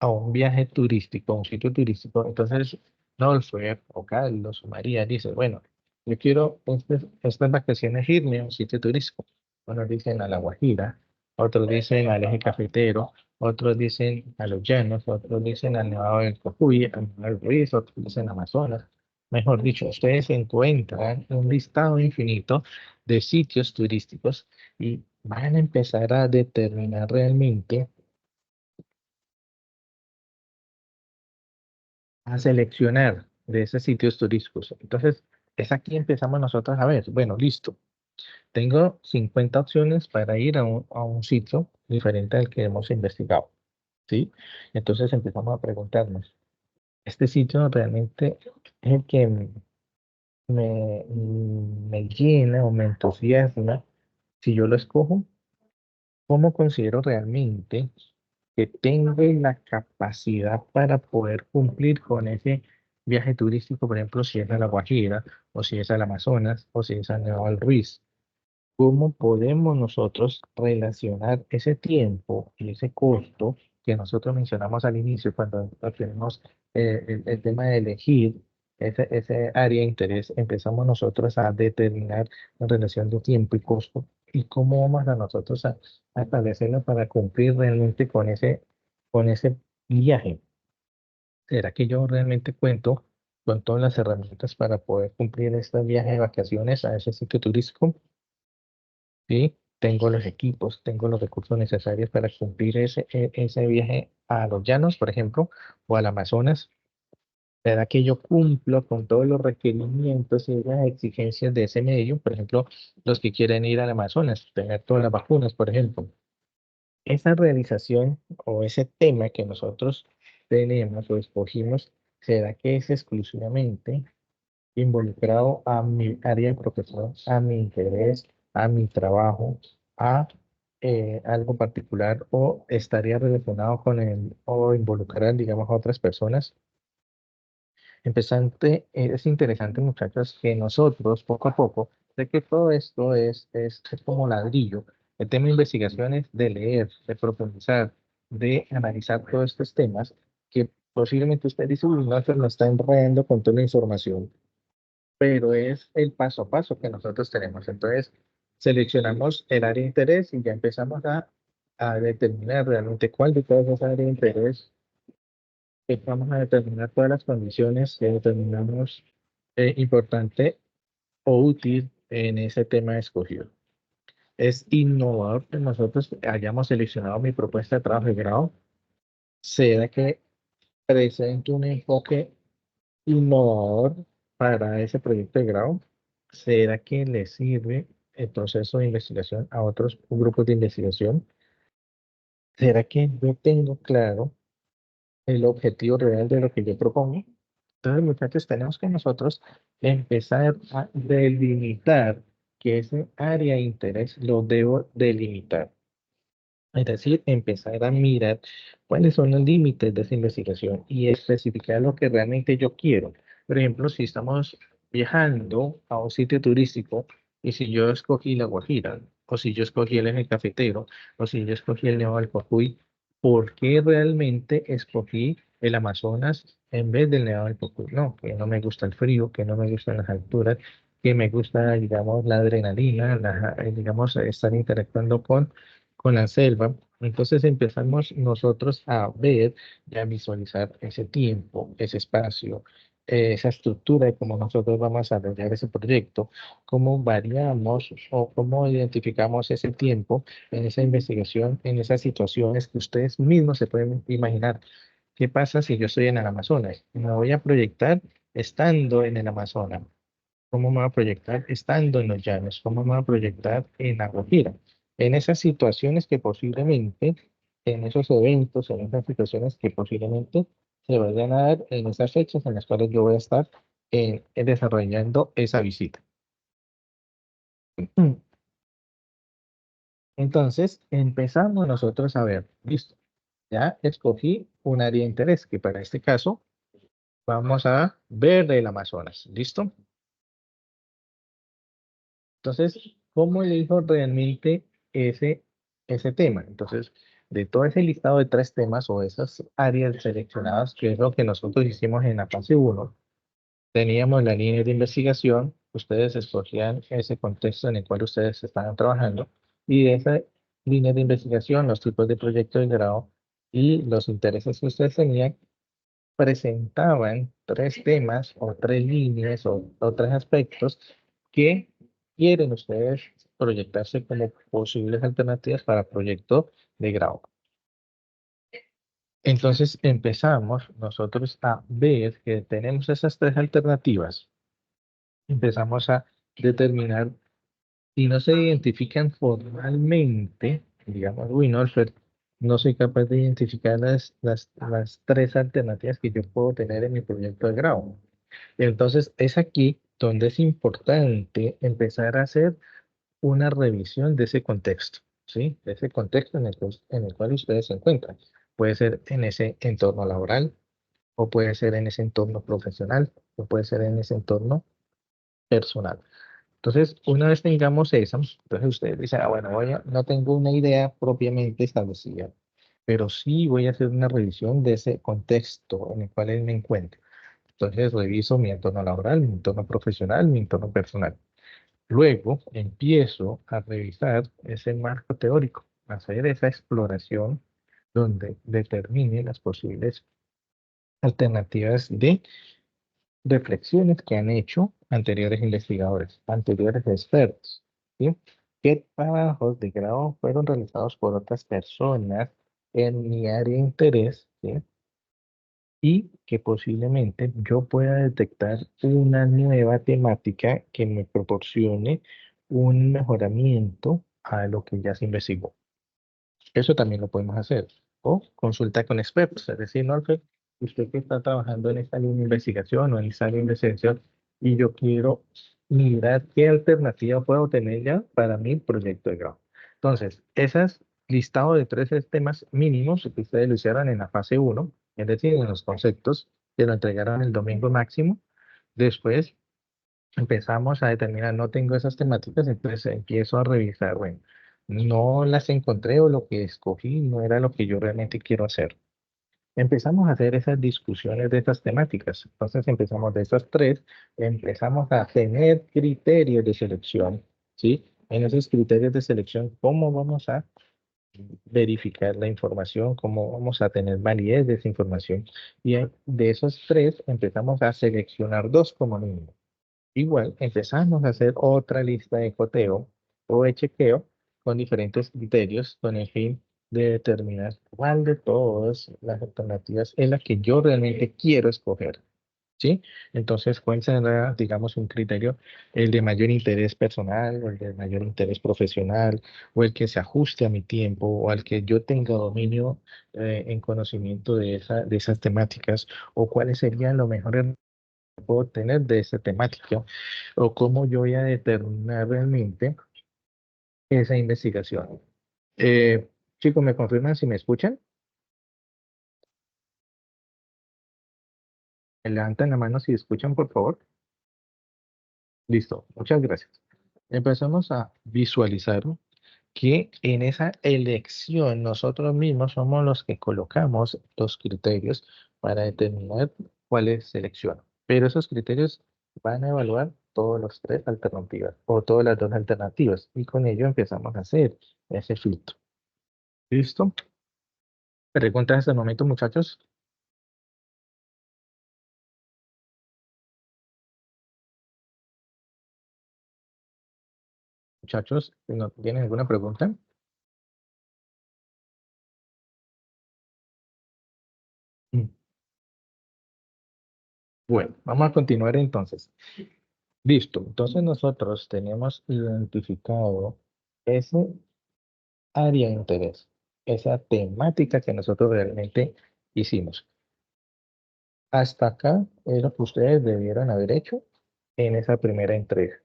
A un viaje turístico, a un sitio turístico. Entonces, Nolfer o Carlos o María dice, bueno, yo quiero estas vacaciones irme a un sitio turístico. Unos dicen a La Guajira, otros dicen al Eje Cafetero, otros dicen a Los Llanos, otros dicen al Nevado del Cocuy, al Nevado del Ruiz, otros dicen Amazonas. Mejor dicho, ustedes encuentran un listado infinito de sitios turísticos y van a empezar a determinar realmente a seleccionar de esos sitios turísticos. Entonces, es aquí empezamos nosotros a ver, bueno, listo, tengo 50 opciones para ir a un sitio diferente al que hemos investigado, ¿sí? Entonces empezamos a preguntarnos, ¿este sitio realmente es el que me llena o me entusiasma si yo lo escojo? ¿Cómo considero realmente que tengo la capacidad para poder cumplir con ese viaje turístico, por ejemplo, si es a La Guajira, o si es al Amazonas, o si es a Nevado del Ruiz? ¿Cómo podemos nosotros relacionar ese tiempo y ese costo que nosotros mencionamos al inicio cuando tenemos el tema de elegir ese área de interés? Empezamos nosotros a determinar la relación de tiempo y costo y cómo vamos a nosotros a establecerlo para cumplir realmente con ese viaje. ¿Será que yo realmente cuento con todas las herramientas para poder cumplir este viaje de vacaciones a ese sitio turístico? ¿Sí? Tengo los equipos, tengo los recursos necesarios para cumplir ese viaje a los llanos, por ejemplo, o al Amazonas. ¿Será que yo cumplo con todos los requerimientos y las exigencias de ese medio? Por ejemplo, los que quieren ir al Amazonas, tener todas las vacunas, por ejemplo. Esa realización o ese tema que nosotros tenemos o escogimos, ¿será que es exclusivamente involucrado a mi área de profesión, a mi interés, a mi trabajo, a algo particular o estaría relacionado con el o involucrar, digamos, a otras personas? Es interesante, muchachos, que nosotros poco a poco, sé que todo esto es como ladrillo. El tema de investigación es de leer, de profundizar, de analizar todos estos temas que posiblemente usted dice, uy, no, se me está enredando con toda la información, pero es el paso a paso que nosotros tenemos. Entonces, seleccionamos el área de interés y ya empezamos a determinar realmente cuál de todas esas áreas de interés vamos a determinar todas las condiciones que determinamos importante o útil en ese tema escogido. Es innovador que nosotros hayamos seleccionado mi propuesta de trabajo de grado. ¿Será que presente un enfoque innovador para ese proyecto de grado? ¿Será que le sirve el proceso de investigación a otros grupos de investigación? ¿Será que yo tengo claro el objetivo real de lo que yo propongo? Entonces, muchachos, tenemos que nosotros empezar a delimitar que ese área de interés lo debo delimitar. Es decir, empezar a mirar cuáles son los límites de esa investigación y especificar lo que realmente yo quiero. Por ejemplo, si estamos viajando a un sitio turístico y si yo escogí La Guajira, o si yo escogí el eje cafetero, o si yo escogí el Nevado del Cocuy, ¿por qué realmente escogí el Amazonas en vez del Nevado del Cocuy? No, que no me gusta el frío, que no me gustan las alturas, que me gusta, digamos, la adrenalina, digamos, estar interactuando con la selva. Entonces empezamos nosotros a ver y a visualizar ese tiempo, ese espacio, esa estructura de cómo nosotros vamos a desarrollar ese proyecto, cómo variamos o cómo identificamos ese tiempo en esa investigación, en esas situaciones que ustedes mismos se pueden imaginar. ¿Qué pasa si yo estoy en el Amazonas? Me voy a proyectar estando en el Amazonas. ¿Cómo me va a proyectar estando en los llanos? ¿Cómo me va a proyectar en la Guajira? En esas situaciones que posiblemente, en esos eventos, en esas situaciones que posiblemente se vayan a dar en esas fechas en las cuales yo voy a estar desarrollando esa visita. Entonces, empezamos nosotros a ver, listo, ya escogí un área de interés, que para este caso vamos a ver el Amazonas, ¿listo? Entonces, ¿cómo elijo realmente ese, ese tema? Entonces, de todo ese listado de tres temas o esas áreas seleccionadas, que es lo que nosotros hicimos en la fase uno, teníamos la línea de investigación, ustedes escogían ese contexto en el cual ustedes estaban trabajando, y de esa línea de investigación, los tipos de proyecto de grado y los intereses que ustedes tenían, presentaban tres temas o tres líneas o tres aspectos que quieren ustedes proyectarse como posibles alternativas para proyecto de grado. Entonces empezamos nosotros a ver que tenemos esas tres alternativas. Empezamos a determinar si no se identifican formalmente, digamos, uy, no, Alfred, no soy capaz de identificar las tres alternativas que yo puedo tener en mi proyecto de grado. Entonces, es aquí donde es importante empezar a hacer una revisión de ese contexto, ¿sí? De ese contexto en el cual ustedes se encuentran. Puede ser en ese entorno laboral, o puede ser en ese entorno profesional, o puede ser en ese entorno personal. Entonces, una vez tengamos eso, entonces ustedes dicen, ah, bueno, no tengo una idea propiamente establecida, pero sí voy a hacer una revisión de ese contexto en el cual él me encuentra. Entonces reviso mi entorno laboral, mi entorno profesional, mi entorno personal. Luego empiezo a revisar ese marco teórico, a hacer esa exploración donde determine las posibles alternativas de reflexiones que han hecho anteriores investigadores, anteriores expertos, ¿sí? ¿Qué trabajos de grado fueron realizados por otras personas en mi área de interés, ¿sí? y que posiblemente yo pueda detectar una nueva temática que me proporcione un mejoramiento a lo que ya se investigó. Eso también lo podemos hacer. O consulta con expertos, es decir, Norfred, usted que está trabajando en esta línea de investigación o en esta línea de investigación y yo quiero mirar qué alternativa puedo tener ya para mi proyecto de grado. Entonces, esas listado de tres temas mínimos que ustedes lo hicieron en la fase uno, es decir, en los conceptos que lo entregaron el domingo máximo. Después empezamos a determinar, no tengo esas temáticas, entonces empiezo a revisar, bueno, no las encontré o lo que escogí no era lo que yo realmente quiero hacer. Empezamos a hacer esas discusiones de esas temáticas. Entonces empezamos de esas tres, empezamos a tener criterios de selección, ¿sí? En esos criterios de selección, ¿cómo vamos a verificar la información? ¿Cómo vamos a tener validez de esa información? Y de esos tres empezamos a seleccionar dos como mínimo. Igual empezamos a hacer otra lista de coteo o de chequeo con diferentes criterios con el fin de determinar cuál de todas las alternativas es la que yo realmente quiero escoger. ¿Sí? Entonces, ¿cuál será, digamos, un criterio, el de mayor interés personal o el de mayor interés profesional o el que se ajuste a mi tiempo o al que yo tenga dominio en conocimiento de esas temáticas o cuáles serían los mejores que puedo tener de esa temática o cómo yo voy a determinar realmente esa investigación? Eh, Chicos, ¿me confirman si me escuchan? Me levantan la mano si escuchan, por favor. Listo, muchas gracias. Empezamos a visualizar que en esa elección nosotros mismos somos los que colocamos los criterios para determinar cuáles selecciono. Pero esos criterios van a evaluar todas las tres alternativas o todas las dos alternativas y con ello empezamos a hacer ese filtro. ¿Listo? Preguntas hasta el momento, muchachos. Muchachos, ¿no tienen alguna pregunta? Mm. Bueno, vamos a continuar entonces. Listo. Entonces nosotros tenemos identificado ese área de interés, esa temática que nosotros realmente hicimos. Hasta acá es lo que ustedes debieron haber hecho en esa primera entrega.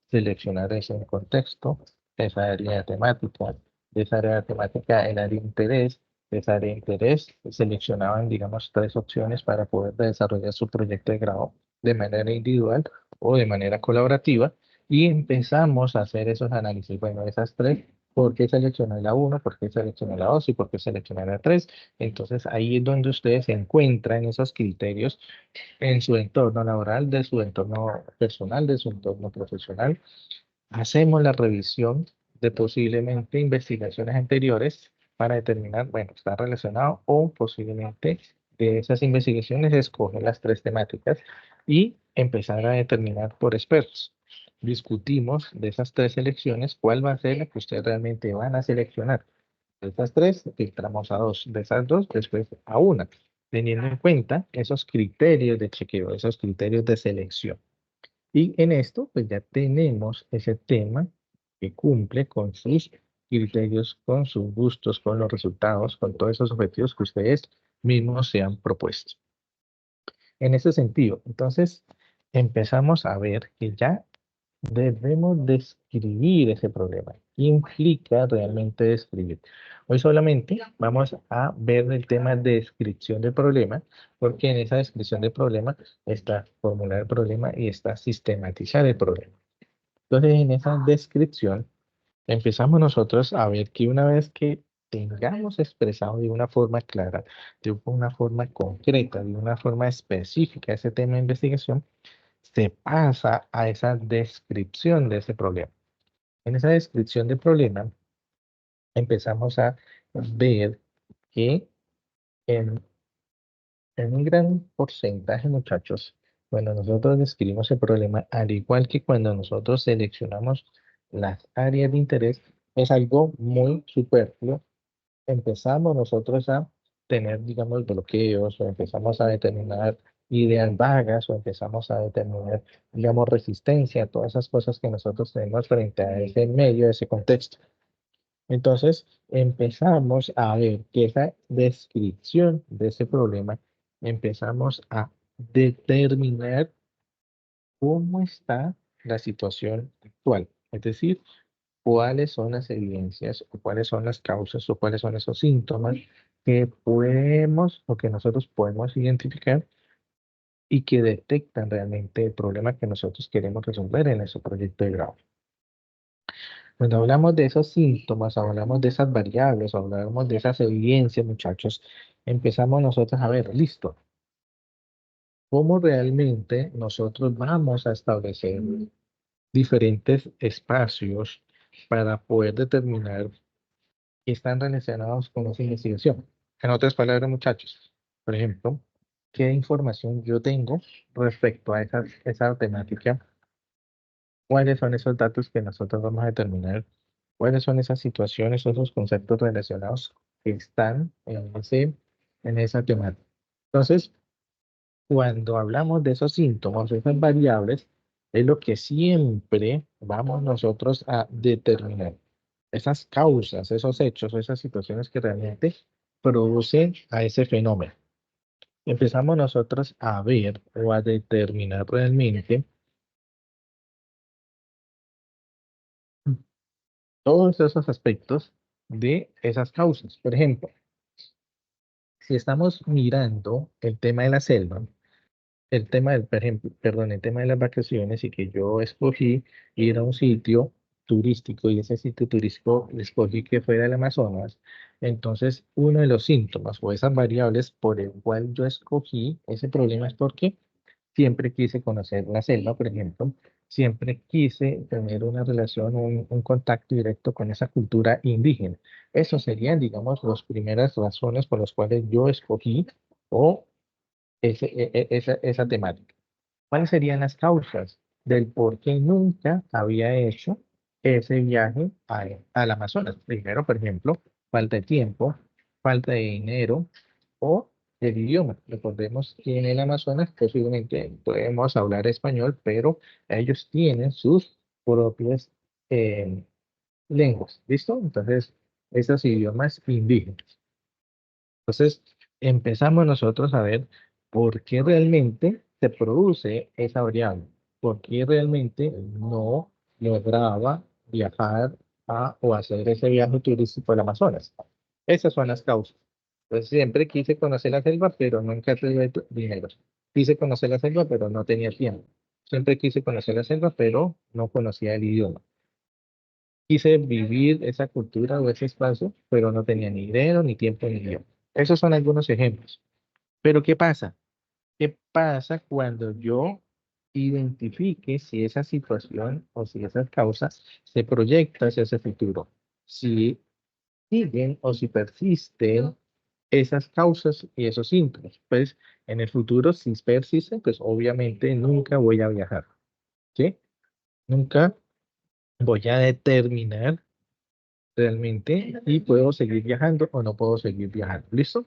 Seleccionar ese contexto, esa área temática, de esa área temática, el área de interés, de esa área de interés, seleccionaban, digamos, tres opciones para poder desarrollar su proyecto de grado de manera individual o de manera colaborativa y empezamos a hacer esos análisis. Bueno, esas tres, ¿por qué seleccionar la uno? ¿Por qué seleccionar la dos? ¿Y por qué seleccionar la tres? Entonces ahí es donde ustedes encuentran esos criterios en su entorno laboral, de su entorno personal, de su entorno profesional. Hacemos la revisión de posiblemente investigaciones anteriores para determinar, bueno, está relacionado o posiblemente de esas investigaciones escoge las tres temáticas y empezar a determinar por expertos. Discutimos de esas tres selecciones cuál va a ser la que ustedes realmente van a seleccionar. De estas tres, filtramos a dos. De esas dos, después a una, teniendo en cuenta esos criterios de chequeo, esos criterios de selección. Y en esto, pues ya tenemos ese tema que cumple con sus criterios, con sus gustos, con los resultados, con todos esos objetivos que ustedes mismos se han propuesto. En ese sentido, entonces, empezamos a ver que ya debemos describir ese problema. ¿Qué implica realmente describir? Hoy solamente vamos a ver el tema de descripción del problema, porque en esa descripción del problema está formular el problema y está sistematizar el problema. Entonces, en esa descripción, empezamos nosotros a ver que una vez que tengamos expresado de una forma clara, de una forma concreta, de una forma específica ese tema de investigación, se pasa a esa descripción de ese problema. En esa descripción del problema empezamos a ver que en, en un gran porcentaje, muchachos, cuando nosotros describimos el problema, al igual que cuando nosotros seleccionamos las áreas de interés, es algo muy superfluo. Empezamos nosotros a tener, digamos, bloqueos o empezamos a determinar ideas vagas o empezamos a determinar, digamos, resistencia a todas esas cosas que nosotros tenemos frente a ese medio, a ese contexto. Entonces, empezamos a ver que esa descripción de ese problema, empezamos a determinar cómo está la situación actual. Es decir, cuáles son las evidencias o cuáles son las causas o cuáles son esos síntomas que podemos o que nosotros podemos identificar y que detectan realmente el problema que nosotros queremos resolver en ese proyecto de grado. Cuando hablamos de esos síntomas, hablamos de esas variables, hablamos de esas evidencias, muchachos, empezamos nosotros a ver, listo, cómo realmente nosotros vamos a establecer diferentes espacios para poder determinar que están relacionados con esa investigación. En otras palabras, muchachos, por ejemplo, ¿qué información yo tengo respecto a esa temática? ¿Cuáles son esos datos que nosotros vamos a determinar? ¿Cuáles son esas situaciones o esos conceptos relacionados que están en esa temática? Entonces, cuando hablamos de esos síntomas, esas variables, es lo que siempre vamos nosotros a determinar. Esas causas, esos hechos o esas situaciones que realmente producen a ese fenómeno. Empezamos nosotros a ver o a determinar realmente todos esos aspectos de esas causas. Por ejemplo, si estamos mirando el tema de la selva, el tema del, por ejemplo, perdón, el tema de las vacaciones y que yo escogí ir a un sitio turístico y ese sitio turístico escogí que fuera el Amazonas, entonces uno de los síntomas o esas variables por el cual yo escogí ese problema es porque siempre quise conocer la selva, por ejemplo, siempre quise tener una relación, un contacto directo con esa cultura indígena. Eso serían, digamos, las primeras razones por las cuales yo escogí o esa temática. ¿Cuáles serían las causas del por qué nunca había hecho ese viaje al Amazonas? Primero, por ejemplo, falta de tiempo, falta de dinero o el idioma. Recordemos que en el Amazonas posiblemente podemos hablar español, pero ellos tienen sus propias eh, lenguas. ¿Listo? Entonces, esos idiomas indígenas. Entonces, empezamos nosotros a ver por qué realmente se produce esa variable, por qué realmente no lograba viajar o hacer ese viaje turístico al Amazonas. Esas son las causas. Entonces, siempre quise conocer la selva, pero nunca tuve dinero. Quise conocer la selva, pero no tenía tiempo. Siempre quise conocer la selva, pero no conocía el idioma. Quise vivir esa cultura o ese espacio, pero no tenía ni dinero, ni tiempo, ni idioma. Esos son algunos ejemplos. Pero ¿qué pasa? ¿Qué pasa cuando yo identifique si esa situación o si esas causas se proyecta hacia ese futuro? Si siguen o si persisten esas causas y esos síntomas. Pues en el futuro, si persisten, pues obviamente nunca voy a viajar, ¿sí? Nunca voy a determinar realmente y puedo seguir viajando o no puedo seguir viajando. ¿Listo?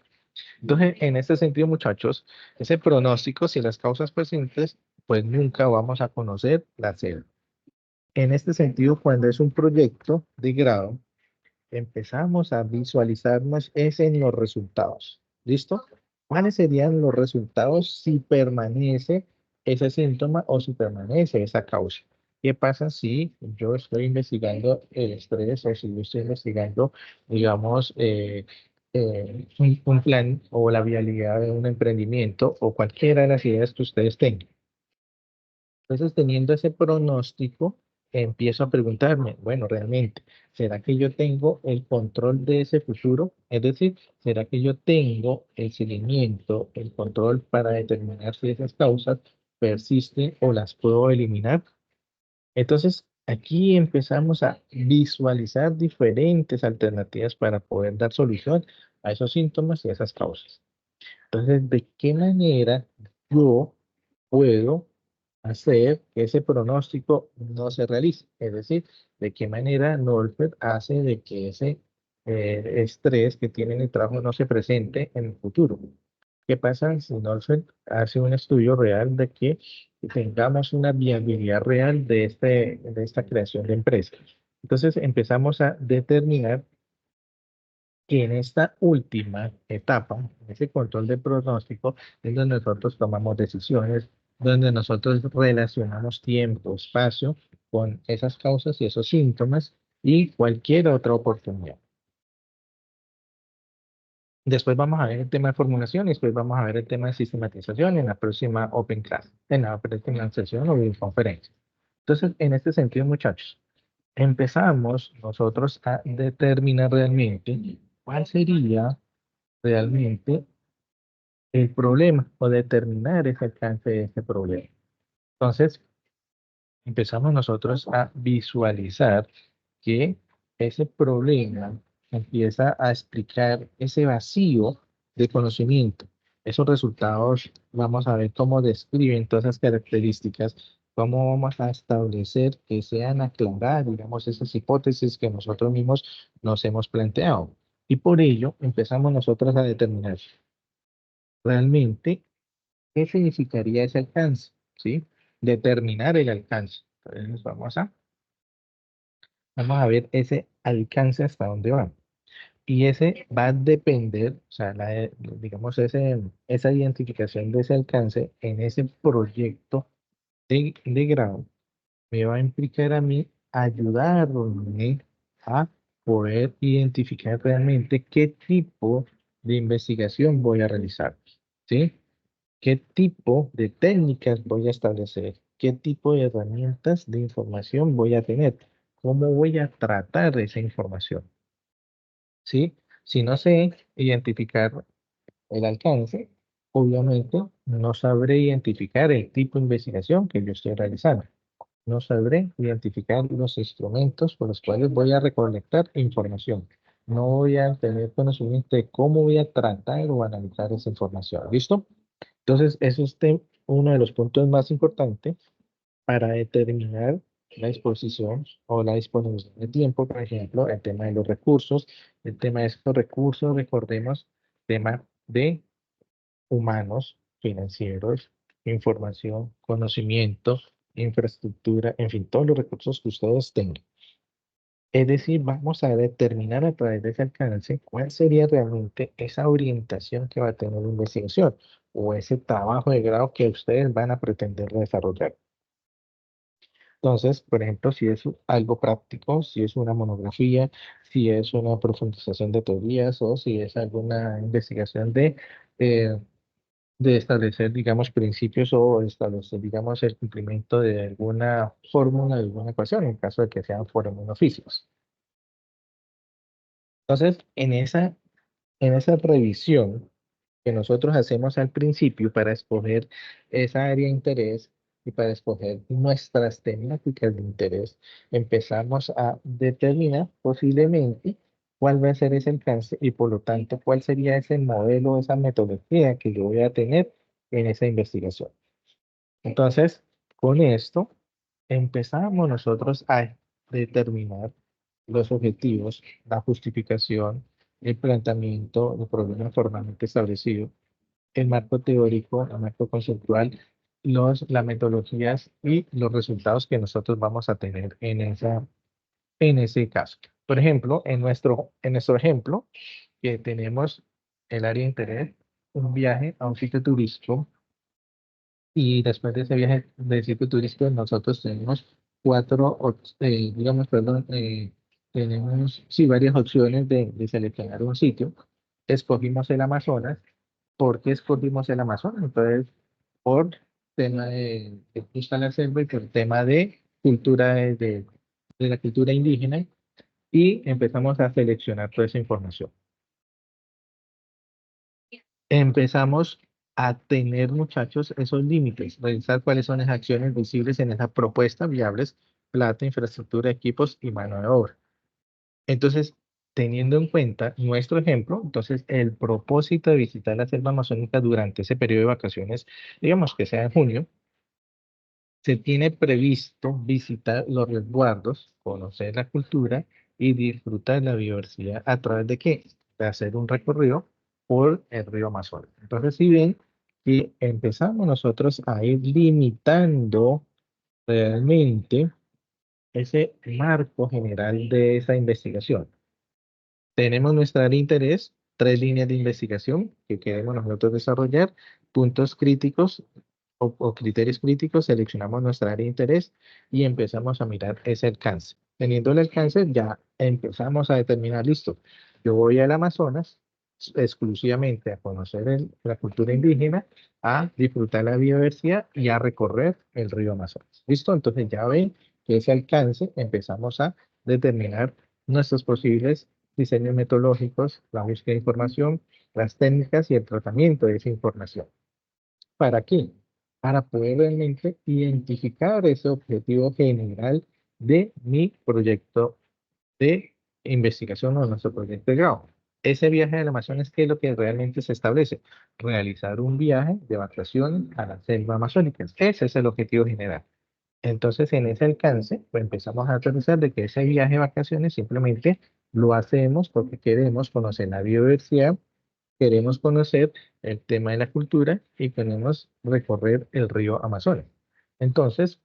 Entonces, en este sentido, muchachos, ese pronóstico, si las causas presentes, pues nunca vamos a conocer la selva. En este sentido, cuando es un proyecto de grado, empezamos a visualizarnos es en los resultados. ¿Listo? ¿Cuáles serían los resultados si permanece ese síntoma o si permanece esa causa? ¿Qué pasa si yo estoy investigando el estrés o si yo estoy investigando, digamos, un plan o la viabilidad de un emprendimiento o cualquiera de las ideas que ustedes tengan? Entonces, teniendo ese pronóstico, empiezo a preguntarme, bueno, realmente, ¿será que yo tengo el control de ese futuro? Es decir, ¿será que yo tengo el seguimiento, el control para determinar si esas causas persisten o las puedo eliminar? Entonces, aquí empezamos a visualizar diferentes alternativas para poder dar solución a esos síntomas y a esas causas. Entonces, ¿de qué manera yo puedo hacer que ese pronóstico no se realice? Es decir, ¿de qué manera Norfred hace de que estrés que tiene en el trabajo no se presente en el futuro. ¿Qué pasa si no se hace un estudio real de que tengamos una viabilidad real de esta creación de empresas? Entonces empezamos a determinar que en esta última etapa, en ese control de pronóstico, es donde nosotros tomamos decisiones, donde nosotros relacionamos tiempo, espacio con esas causas y esos síntomas y cualquier otra oportunidad. Después vamos a ver el tema de formulación y después vamos a ver el tema de sistematización en la próxima Open Class, en la próxima sesión o videoconferencia. Entonces, en este sentido, muchachos, empezamos nosotros a determinar realmente cuál sería realmente el problema o determinar ese alcance de ese problema. Entonces, empezamos nosotros a visualizar que ese problema empieza a explicar ese vacío de conocimiento. Esos resultados, vamos a ver cómo describen todas esas características, cómo vamos a establecer que sean aclaradas, digamos, esas hipótesis que nosotros mismos nos hemos planteado. Y por ello empezamos nosotros a determinar realmente qué significaría ese alcance, ¿sí? Determinar el alcance. Entonces vamos a ver ese alcance hasta dónde va. Y ese va a depender, o sea, digamos, esa identificación de ese alcance en ese proyecto de grado me va a implicar a mí ayudarme a poder identificar realmente qué tipo de investigación voy a realizar, ¿sí? ¿Qué tipo de técnicas voy a establecer? ¿Qué tipo de herramientas de información voy a tener? ¿Cómo voy a tratar esa información? ¿Sí? Si no sé identificar el alcance, obviamente no sabré identificar el tipo de investigación que yo estoy realizando. No sabré identificar los instrumentos por los cuales voy a recolectar información. No voy a tener conocimiento de cómo voy a tratar o analizar esa información. ¿Listo? Entonces, eso es uno de los puntos más importantes para determinar la disposición o la disponibilidad de tiempo, por ejemplo, el tema de los recursos, el tema de estos recursos, recordemos, tema de humanos, financieros, información, conocimiento, infraestructura, en fin, todos los recursos que ustedes tengan. Es decir, vamos a determinar a través de ese alcance cuál sería realmente esa orientación que va a tener la investigación o ese trabajo de grado que ustedes van a pretender desarrollar. Entonces, por ejemplo, si es algo práctico, si es una monografía, si es una profundización de teorías o si es alguna investigación eh, de establecer, digamos, principios o establecer, digamos, el cumplimiento de alguna fórmula, de alguna ecuación, en caso de que sean fórmulas físicas. Entonces, en esa revisión que nosotros hacemos al principio para escoger esa área de interés y para escoger nuestras temáticas de interés, empezamos a determinar posiblemente cuál va a ser ese alcance y por lo tanto cuál sería ese modelo, esa metodología que yo voy a tener en esa investigación. Entonces, con esto empezamos nosotros a determinar los objetivos, la justificación, el planteamiento, el problema formalmente establecido, el marco teórico, el marco conceptual, las metodologías y los resultados que nosotros vamos a tener en ese caso. Por ejemplo, en nuestro ejemplo, que tenemos el área de interés, un viaje a un sitio turístico, y después de ese viaje de sitio turístico, nosotros tenemos digamos, perdón, tenemos, sí, varias opciones de seleccionar un sitio. Escogimos el Amazonas. ¿Por qué escogimos el Amazonas? Entonces, por tema de gusta la selva y por tema de cultura de la cultura indígena y empezamos a seleccionar toda esa información. Empezamos a tener, muchachos, esos límites, revisar cuáles son las acciones visibles en esa propuesta viables, plata, infraestructura, equipos y mano de obra. Entonces, teniendo en cuenta nuestro ejemplo, entonces el propósito de visitar la selva amazónica durante ese periodo de vacaciones, digamos que sea en junio, se tiene previsto visitar los resguardos, conocer la cultura y disfrutar la biodiversidad a través de qué? De hacer un recorrido por el río Amazonas. Entonces, si ven que empezamos nosotros a ir limitando realmente ese marco general de esa investigación. Tenemos nuestra área de interés, tres líneas de investigación que queremos nosotros desarrollar, puntos críticos o criterios críticos, seleccionamos nuestra área de interés y empezamos a mirar ese alcance. Teniendo el alcance, ya empezamos a determinar, listo, yo voy al Amazonas exclusivamente a conocer la cultura indígena, a disfrutar la biodiversidad y a recorrer el río Amazonas. ¿Listo? Entonces ya ven que ese alcance empezamos a determinar nuestros posibles diseños metodológicos, la búsqueda de información, las técnicas y el tratamiento de esa información. ¿Para qué? Para poder realmente identificar ese objetivo general de mi proyecto de investigación o nuestro proyecto de grado. Ese viaje al Amazonas, ¿qué es lo que realmente se establece? Realizar un viaje de vacaciones a la selva amazónica. Ese es el objetivo general. Entonces, en ese alcance, pues empezamos a aterrizar de que ese viaje de vacaciones simplemente lo hacemos porque queremos conocer la biodiversidad, queremos conocer el tema de la cultura y queremos recorrer el río Amazonas. Entonces,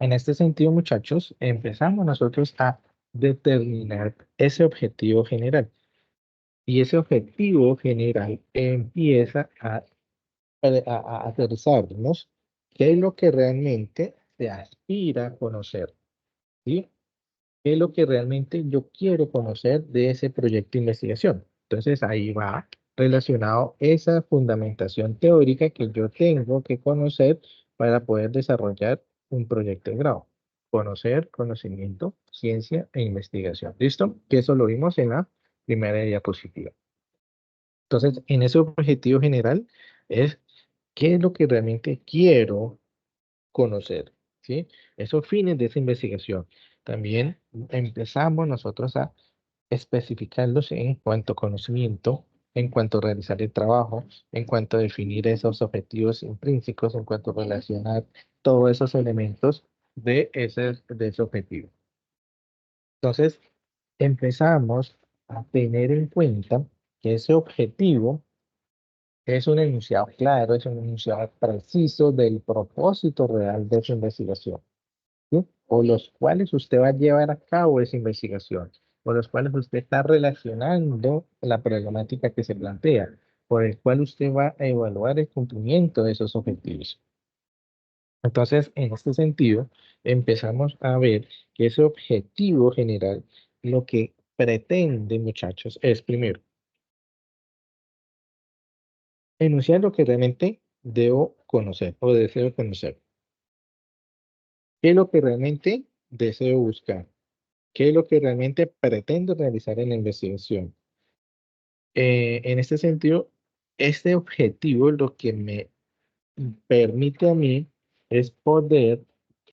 en este sentido, muchachos, empezamos nosotros a determinar ese objetivo general. Y ese objetivo general empieza a aterrizarnos qué es lo que realmente se aspira a conocer, ¿sí? ¿Qué es lo que realmente yo quiero conocer de ese proyecto de investigación? Entonces ahí va relacionado esa fundamentación teórica que yo tengo que conocer para poder desarrollar un proyecto de grado. Conocer, conocimiento, ciencia e investigación. ¿Listo? Que eso lo vimos en la primera diapositiva. Entonces, en ese objetivo general es qué es lo que realmente quiero conocer, ¿sí? Esos fines de esa investigación. También empezamos nosotros a especificarlos en cuanto a conocimiento, en cuanto a realizar el trabajo, en cuanto a definir esos objetivos intrínsecos, en cuanto a relacionar todos esos elementos de ese objetivo. Entonces, empezamos a tener en cuenta que ese objetivo es un enunciado claro, es un enunciado preciso del propósito real de su investigación, ¿sí? O los cuales usted va a llevar a cabo esa investigación, o los cuales usted está relacionando la problemática que se plantea, por el cual usted va a evaluar el cumplimiento de esos objetivos. Entonces, en este sentido, empezamos a ver que ese objetivo general, lo que pretende, muchachos, es primero, enunciar lo que realmente debo conocer o deseo conocer. ¿Qué es lo que realmente deseo buscar? ¿Qué es lo que realmente pretendo realizar en la investigación? En este sentido, este objetivo lo que me permite a mí es poder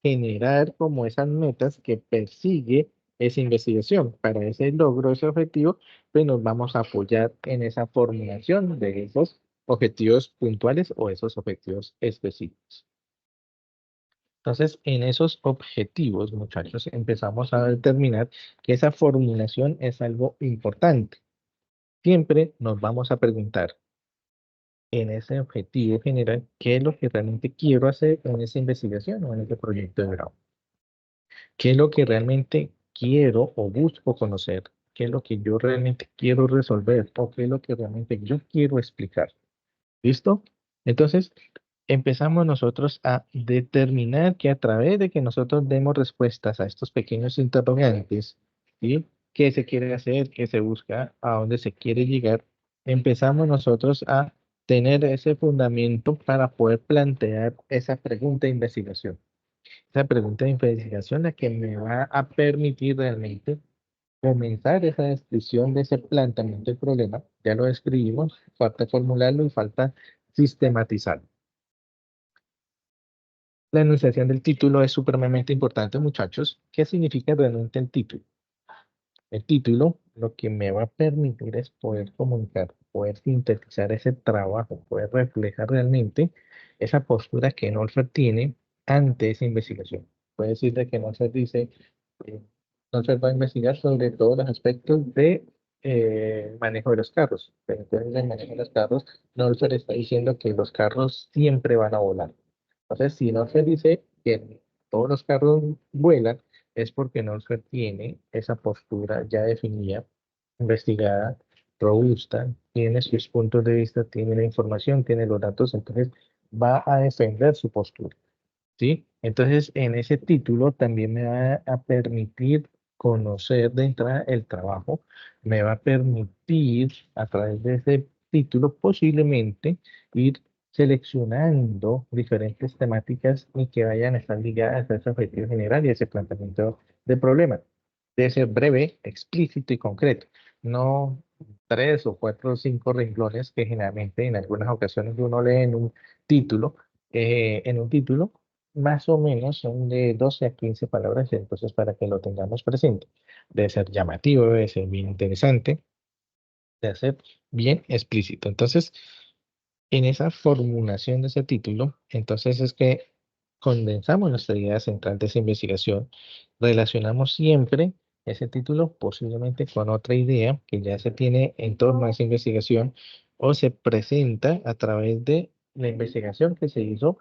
generar como esas metas que persigue esa investigación. Para ese logro, ese objetivo, pues nos vamos a apoyar en esa formulación de esos objetivos puntuales o esos objetivos específicos. Entonces, en esos objetivos, muchachos, empezamos a determinar que esa formulación es algo importante. Siempre nos vamos a preguntar en ese objetivo general, ¿qué es lo que realmente quiero hacer en esa investigación o en ese proyecto de grado? ¿Qué es lo que realmente quiero o busco conocer? ¿Qué es lo que yo realmente quiero resolver? ¿O qué es lo que realmente yo quiero explicar? ¿Listo? Entonces, empezamos nosotros a determinar que a través de que nosotros demos respuestas a estos pequeños interrogantes, ¿sí? ¿Qué se quiere hacer? ¿Qué se busca? ¿A dónde se quiere llegar? Empezamos nosotros a tener ese fundamento para poder plantear esa pregunta de investigación. Esa pregunta de investigación la que me va a permitir realmente comenzar esa descripción de ese planteamiento del problema. Ya lo describimos, falta formularlo y falta sistematizarlo. La enunciación del título es supremamente importante, muchachos. ¿Qué significa realmente el título? El título lo que me va a permitir es poder comunicar, poder sintetizar ese trabajo, poder reflejar realmente esa postura que Norfolk tiene ante esa investigación. Puede decir de que Norfolk dice, eh, Entonces va a investigar sobre todos los aspectos de manejo de los carros. Pero entonces el manejo de los carros, Northern está diciendo que los carros siempre van a volar. Entonces, si Northern dice que todos los carros vuelan, es porque Northern tiene esa postura ya definida, investigada, robusta, tiene sus puntos de vista, tiene la información, tiene los datos, entonces va a defender su postura. ¿Sí? Entonces, en ese título también me va a permitir conocer de entrada el trabajo, me va a permitir a través de ese título posiblemente ir seleccionando diferentes temáticas y que vayan a estar ligadas a ese objetivo general y ese planteamiento de problema. Debe ser breve, explícito y concreto, no tres o cuatro o cinco renglones que generalmente en algunas ocasiones uno lee en un título más o menos son de 12 a 15 palabras, entonces para que lo tengamos presente. Debe ser llamativo, debe ser bien interesante, debe ser bien explícito. Entonces, en esa formulación de ese título, entonces es que condensamos nuestra idea central de esa investigación, relacionamos siempre ese título posiblemente con otra idea que ya se tiene en torno a esa investigación o se presenta a través de la investigación que se hizo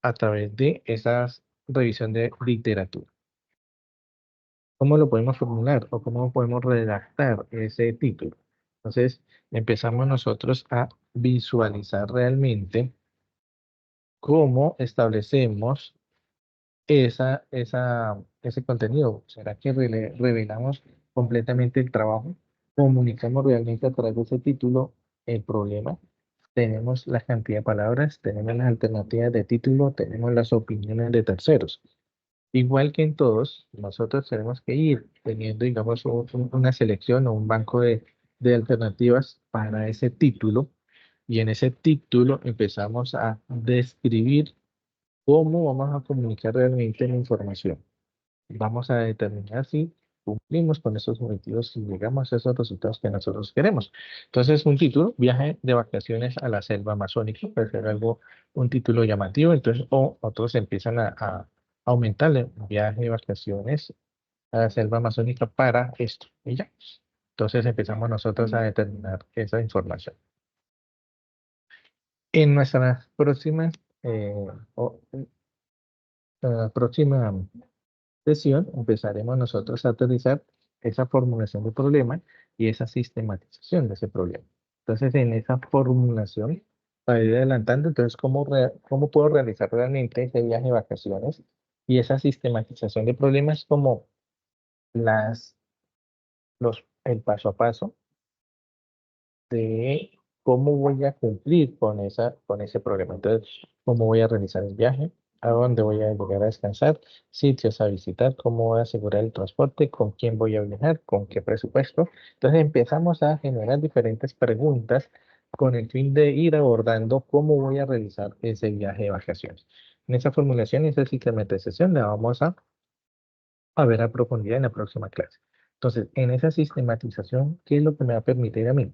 a través de esa revisión de literatura. ¿Cómo lo podemos formular o cómo podemos redactar ese título? Entonces, empezamos nosotros a visualizar realmente cómo establecemos ese contenido. ¿Será que revelamos completamente el trabajo? ¿Comunicamos realmente a través de ese título el problema? Tenemos la cantidad de palabras, tenemos las alternativas de título, tenemos las opiniones de terceros. Igual que en todos, nosotros tenemos que ir teniendo, digamos, una selección o un banco de alternativas para ese título. Y en ese título empezamos a describir cómo vamos a comunicar realmente la información. Vamos a determinar si cumplimos con esos objetivos, si llegamos a esos resultados que nosotros queremos. Entonces, un título, viaje de vacaciones a la selva amazónica, puede ser algo, un título llamativo, entonces, o otros empiezan a aumentarle, viaje de vacaciones a la selva amazónica para esto, y ya. Entonces empezamos nosotros a determinar esa información. En nuestra próxima, eh, o- próxima sesión empezaremos nosotros a aterrizar esa formulación del problema y esa sistematización de ese problema. Entonces, en esa formulación, para ir adelantando, entonces, ¿cómo puedo realizar realmente ese viaje de vacaciones? Y esa sistematización de problemas como las, el paso a paso de cómo voy a cumplir con ese problema. Entonces, cómo voy a realizar el viaje, a dónde voy a llegar a descansar, sitios a visitar, cómo voy a asegurar el transporte, con quién voy a viajar, con qué presupuesto. Entonces, empezamos a generar diferentes preguntas con el fin de ir abordando cómo voy a realizar ese viaje de vacaciones. En esa formulación y esa sistematización la vamos a ver a profundidad en la próxima clase. Entonces, en esa sistematización, ¿qué es lo que me va a permitir a mí?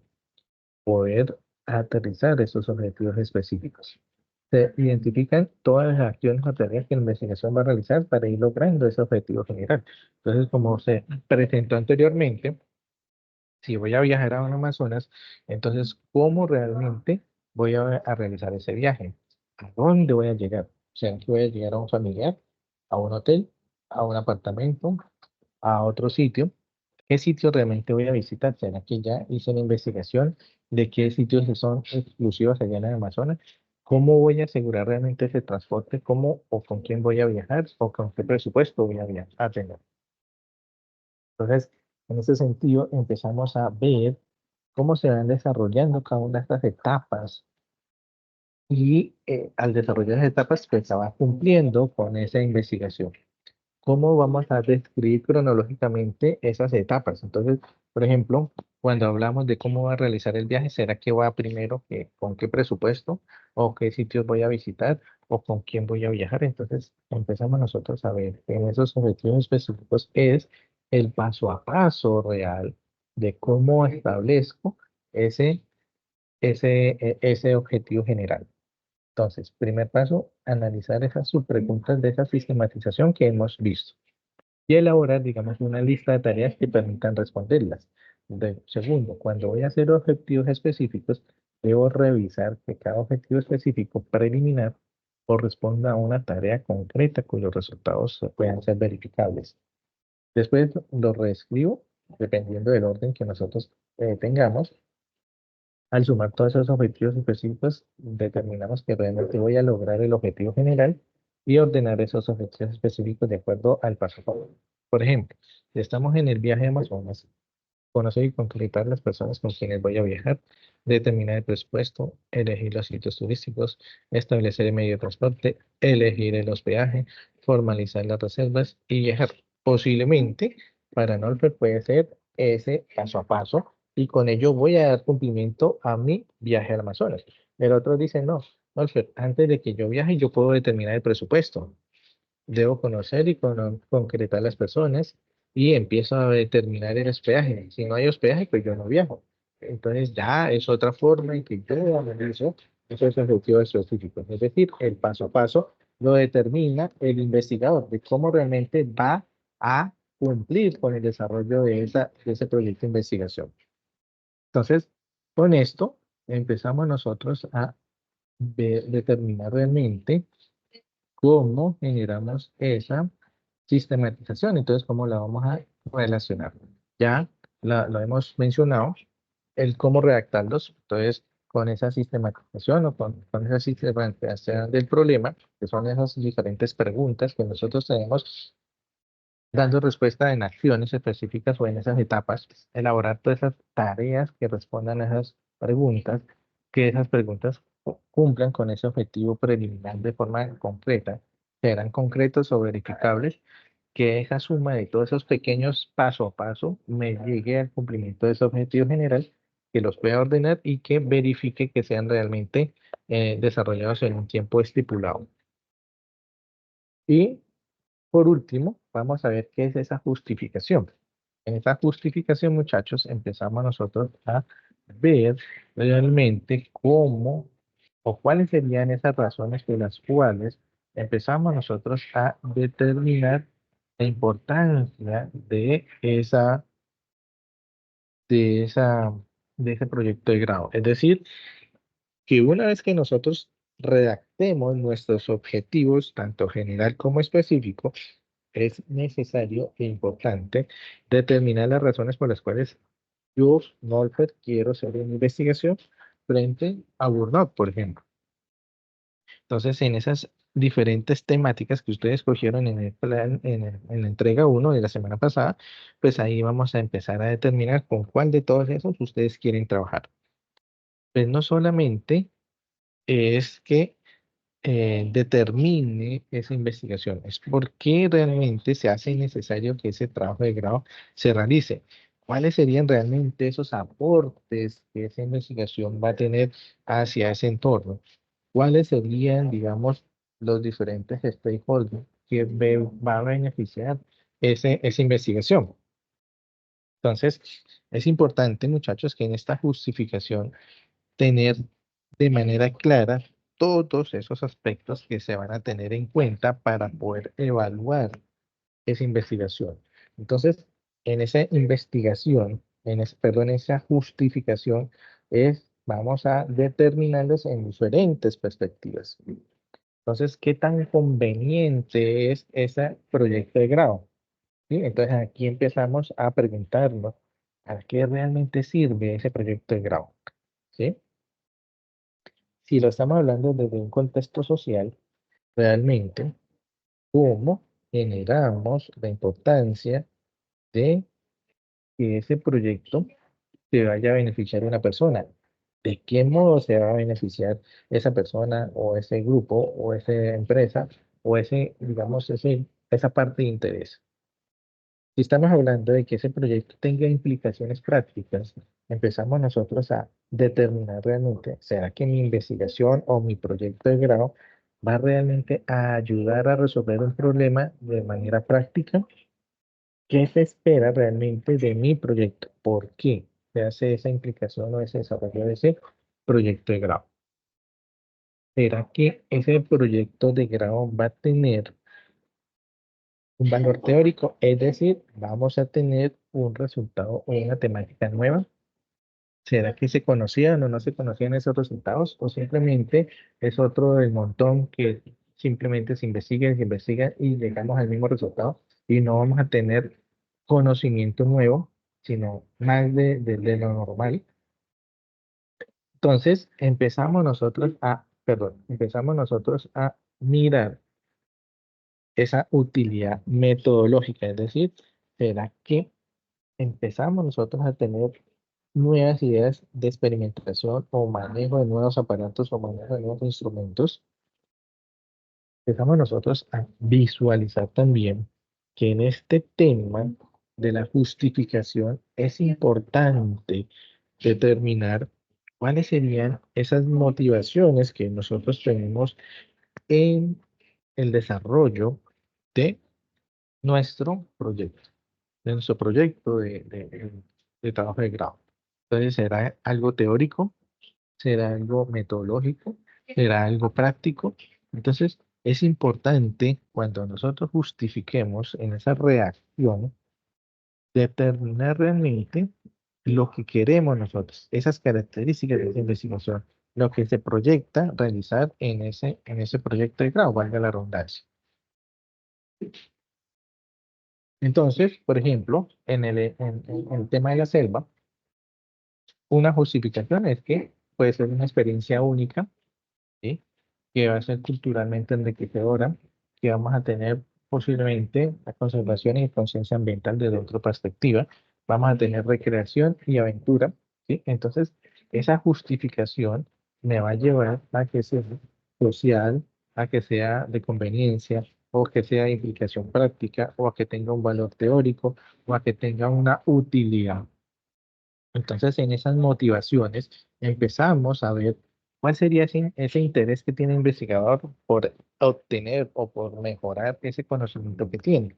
Poder aterrizar esos objetivos específicos. Se identifican todas las acciones o tareas que la investigación va a realizar para ir logrando ese objetivo general. Entonces, como se presentó anteriormente, si voy a viajar a un Amazonas, entonces, ¿cómo realmente voy a realizar ese viaje? ¿A dónde voy a llegar? O sea, que voy a llegar a un familiar, a un hotel, a un apartamento, a otro sitio. ¿Qué sitio realmente voy a visitar? ¿Será que ya hice la investigación de qué sitios son exclusivos allá en el Amazonas? ¿Cómo voy a asegurar realmente ese transporte? ¿Cómo o con quién voy a viajar? ¿O con qué presupuesto voy a viajar a tener? Entonces, en ese sentido, empezamos a ver cómo se van desarrollando cada una de estas etapas y al desarrollar esas etapas, pues se va cumpliendo con esa investigación. ¿Cómo vamos a describir cronológicamente esas etapas? Entonces, por ejemplo, cuando hablamos de cómo va a realizar el viaje, ¿será que va primero con qué presupuesto o qué sitios voy a visitar o con quién voy a viajar? Entonces, empezamos nosotros a ver que en esos objetivos específicos es el paso a paso real de cómo establezco ese, ese objetivo general. Entonces, primer paso, analizar esas subpreguntas de esa sistematización que hemos visto. y elaborar, digamos, una lista de tareas que permitan responderlas. Segundo, cuando voy a hacer objetivos específicos, debo revisar que cada objetivo específico preliminar corresponda a una tarea concreta cuyos resultados puedan ser verificables. Después lo reescribo, dependiendo del orden que nosotros tengamos. Al sumar todos esos objetivos específicos, determinamos que realmente voy a lograr el objetivo general y ordenar esos objetivos específicos de acuerdo al paso a paso. Por ejemplo, si estamos en el viaje a Amazonas, conocer y concretar las personas con quienes voy a viajar, determinar el presupuesto, elegir los sitios turísticos, establecer el medio de transporte, elegir el hospedaje, formalizar las reservas y viajar. Posiblemente, para Norfolk puede ser ese paso a paso y con ello voy a dar cumplimiento a mi viaje al Amazonas. El otro dice, no, Norfolk, antes de que yo viaje, yo puedo determinar el presupuesto. Debo conocer y concretar las personas y empiezo a determinar el hospedaje. Si no hay hospedaje, pues yo no viajo. Entonces ya es otra forma en que yo analizo esos objetivos específicos. Es decir, el paso a paso lo determina el investigador de cómo realmente va a cumplir con el desarrollo de ese proyecto de investigación. Entonces, con esto empezamos nosotros a determinar realmente cómo generamos esa sistematización. Entonces, ¿cómo la vamos a relacionar? Ya lo hemos mencionado, el cómo redactarlos. Entonces, con esa sistematización o con esa sistematización del problema, que son esas diferentes preguntas que nosotros tenemos, dando respuesta en acciones específicas o en esas etapas, elaborar todas esas tareas que respondan a esas preguntas, que esas preguntas cumplan con ese objetivo preliminar de forma concreta, serán concretos o verificables, que esa suma de todos esos pequeños paso a paso me llegue al cumplimiento de ese objetivo general, que los pueda ordenar y que verifique que sean realmente desarrollados en un tiempo estipulado. Y por último, vamos a ver qué es esa justificación. En esa justificación, muchachos, empezamos nosotros a ver realmente cómo o cuáles serían esas razones por las cuales empezamos nosotros a determinar la importancia de esa, de ese proyecto de grado. Es decir, que una vez que nosotros redactemos nuestros objetivos, tanto general como específico, es necesario e importante determinar las razones por las cuales yo, Norfred, quiero hacer una investigación frente a Burnout, por ejemplo. Entonces, en esas diferentes temáticas que ustedes escogieron en el plan, en la entrega uno de la semana pasada, pues ahí vamos a empezar a determinar con cuál de todos esos ustedes quieren trabajar. Pues no solamente es que determine esa investigación. Es por qué realmente se hace necesario que ese trabajo de grado se realice. ¿Cuáles serían realmente esos aportes que esa investigación va a tener hacia ese entorno? ¿Cuáles serían, digamos, los diferentes stakeholders que va a beneficiar esa investigación? Entonces, es importante, muchachos, que en esta justificación tener de manera clara todos esos aspectos que se van a tener en cuenta para poder evaluar esa investigación. Entonces, en esa investigación, perdón, esa justificación, vamos a determinarlos en diferentes perspectivas. Entonces, ¿qué tan conveniente es ese proyecto de grado? ¿Sí? Entonces, aquí empezamos a preguntarnos, ¿a qué realmente sirve ese proyecto de grado? ¿Sí? Si lo estamos hablando desde un contexto social, realmente, ¿cómo generamos la importancia de que ese proyecto se vaya a beneficiar a una persona? ¿De qué modo se va a beneficiar esa persona o ese grupo o esa empresa o digamos, esa parte de interés? Si estamos hablando de que ese proyecto tenga implicaciones prácticas, empezamos nosotros a determinar realmente, ¿será que mi investigación o mi proyecto de grado va realmente a ayudar a resolver un problema de manera práctica? ¿Qué se espera realmente de mi proyecto? ¿Por qué se hace esa implicación o ese desarrollo de ese proyecto de grado? ¿Será que ese proyecto de grado va a tener Un valor teórico, es decir, vamos a tener un resultado o una temática nueva. ¿Será que se conocían o no se conocían esos resultados? ¿O simplemente es otro del montón que simplemente se investiga y llegamos al mismo resultado y no vamos a tener conocimiento nuevo, sino más de lo normal? Entonces, empezamos nosotros a mirar esa utilidad metodológica, es decir, ¿será que empezamos nosotros a tener nuevas ideas de experimentación o manejo de nuevos aparatos o manejo de nuevos instrumentos? Empezamos nosotros a visualizar también que en este tema de la justificación es importante determinar cuáles serían esas motivaciones que nosotros tenemos en el desarrollo de nuestro proyecto, de trabajo de grado. Entonces, ¿será algo teórico? ¿Será algo metodológico? ¿Será algo práctico? Entonces, es importante cuando nosotros justifiquemos en esa reacción, determinar realmente lo que queremos nosotros, esas características de esa investigación, lo que se proyecta realizar en ese proyecto de grado, valga la redundancia. Entonces, por ejemplo, en el tema de la selva, una justificación es que puede ser una experiencia única, ¿sí? Que va a ser culturalmente enriquecedora, que vamos a tener posiblemente la conservación y conciencia ambiental desde otra perspectiva, vamos a tener recreación y aventura, ¿sí? Entonces, esa justificación me va a llevar a que sea social, a que sea de conveniencia, o que sea de implicación práctica, o a que tenga un valor teórico, o a que tenga una utilidad. Entonces, en esas motivaciones empezamos a ver cuál sería ese interés que tiene el investigador por obtener o por mejorar ese conocimiento que tiene,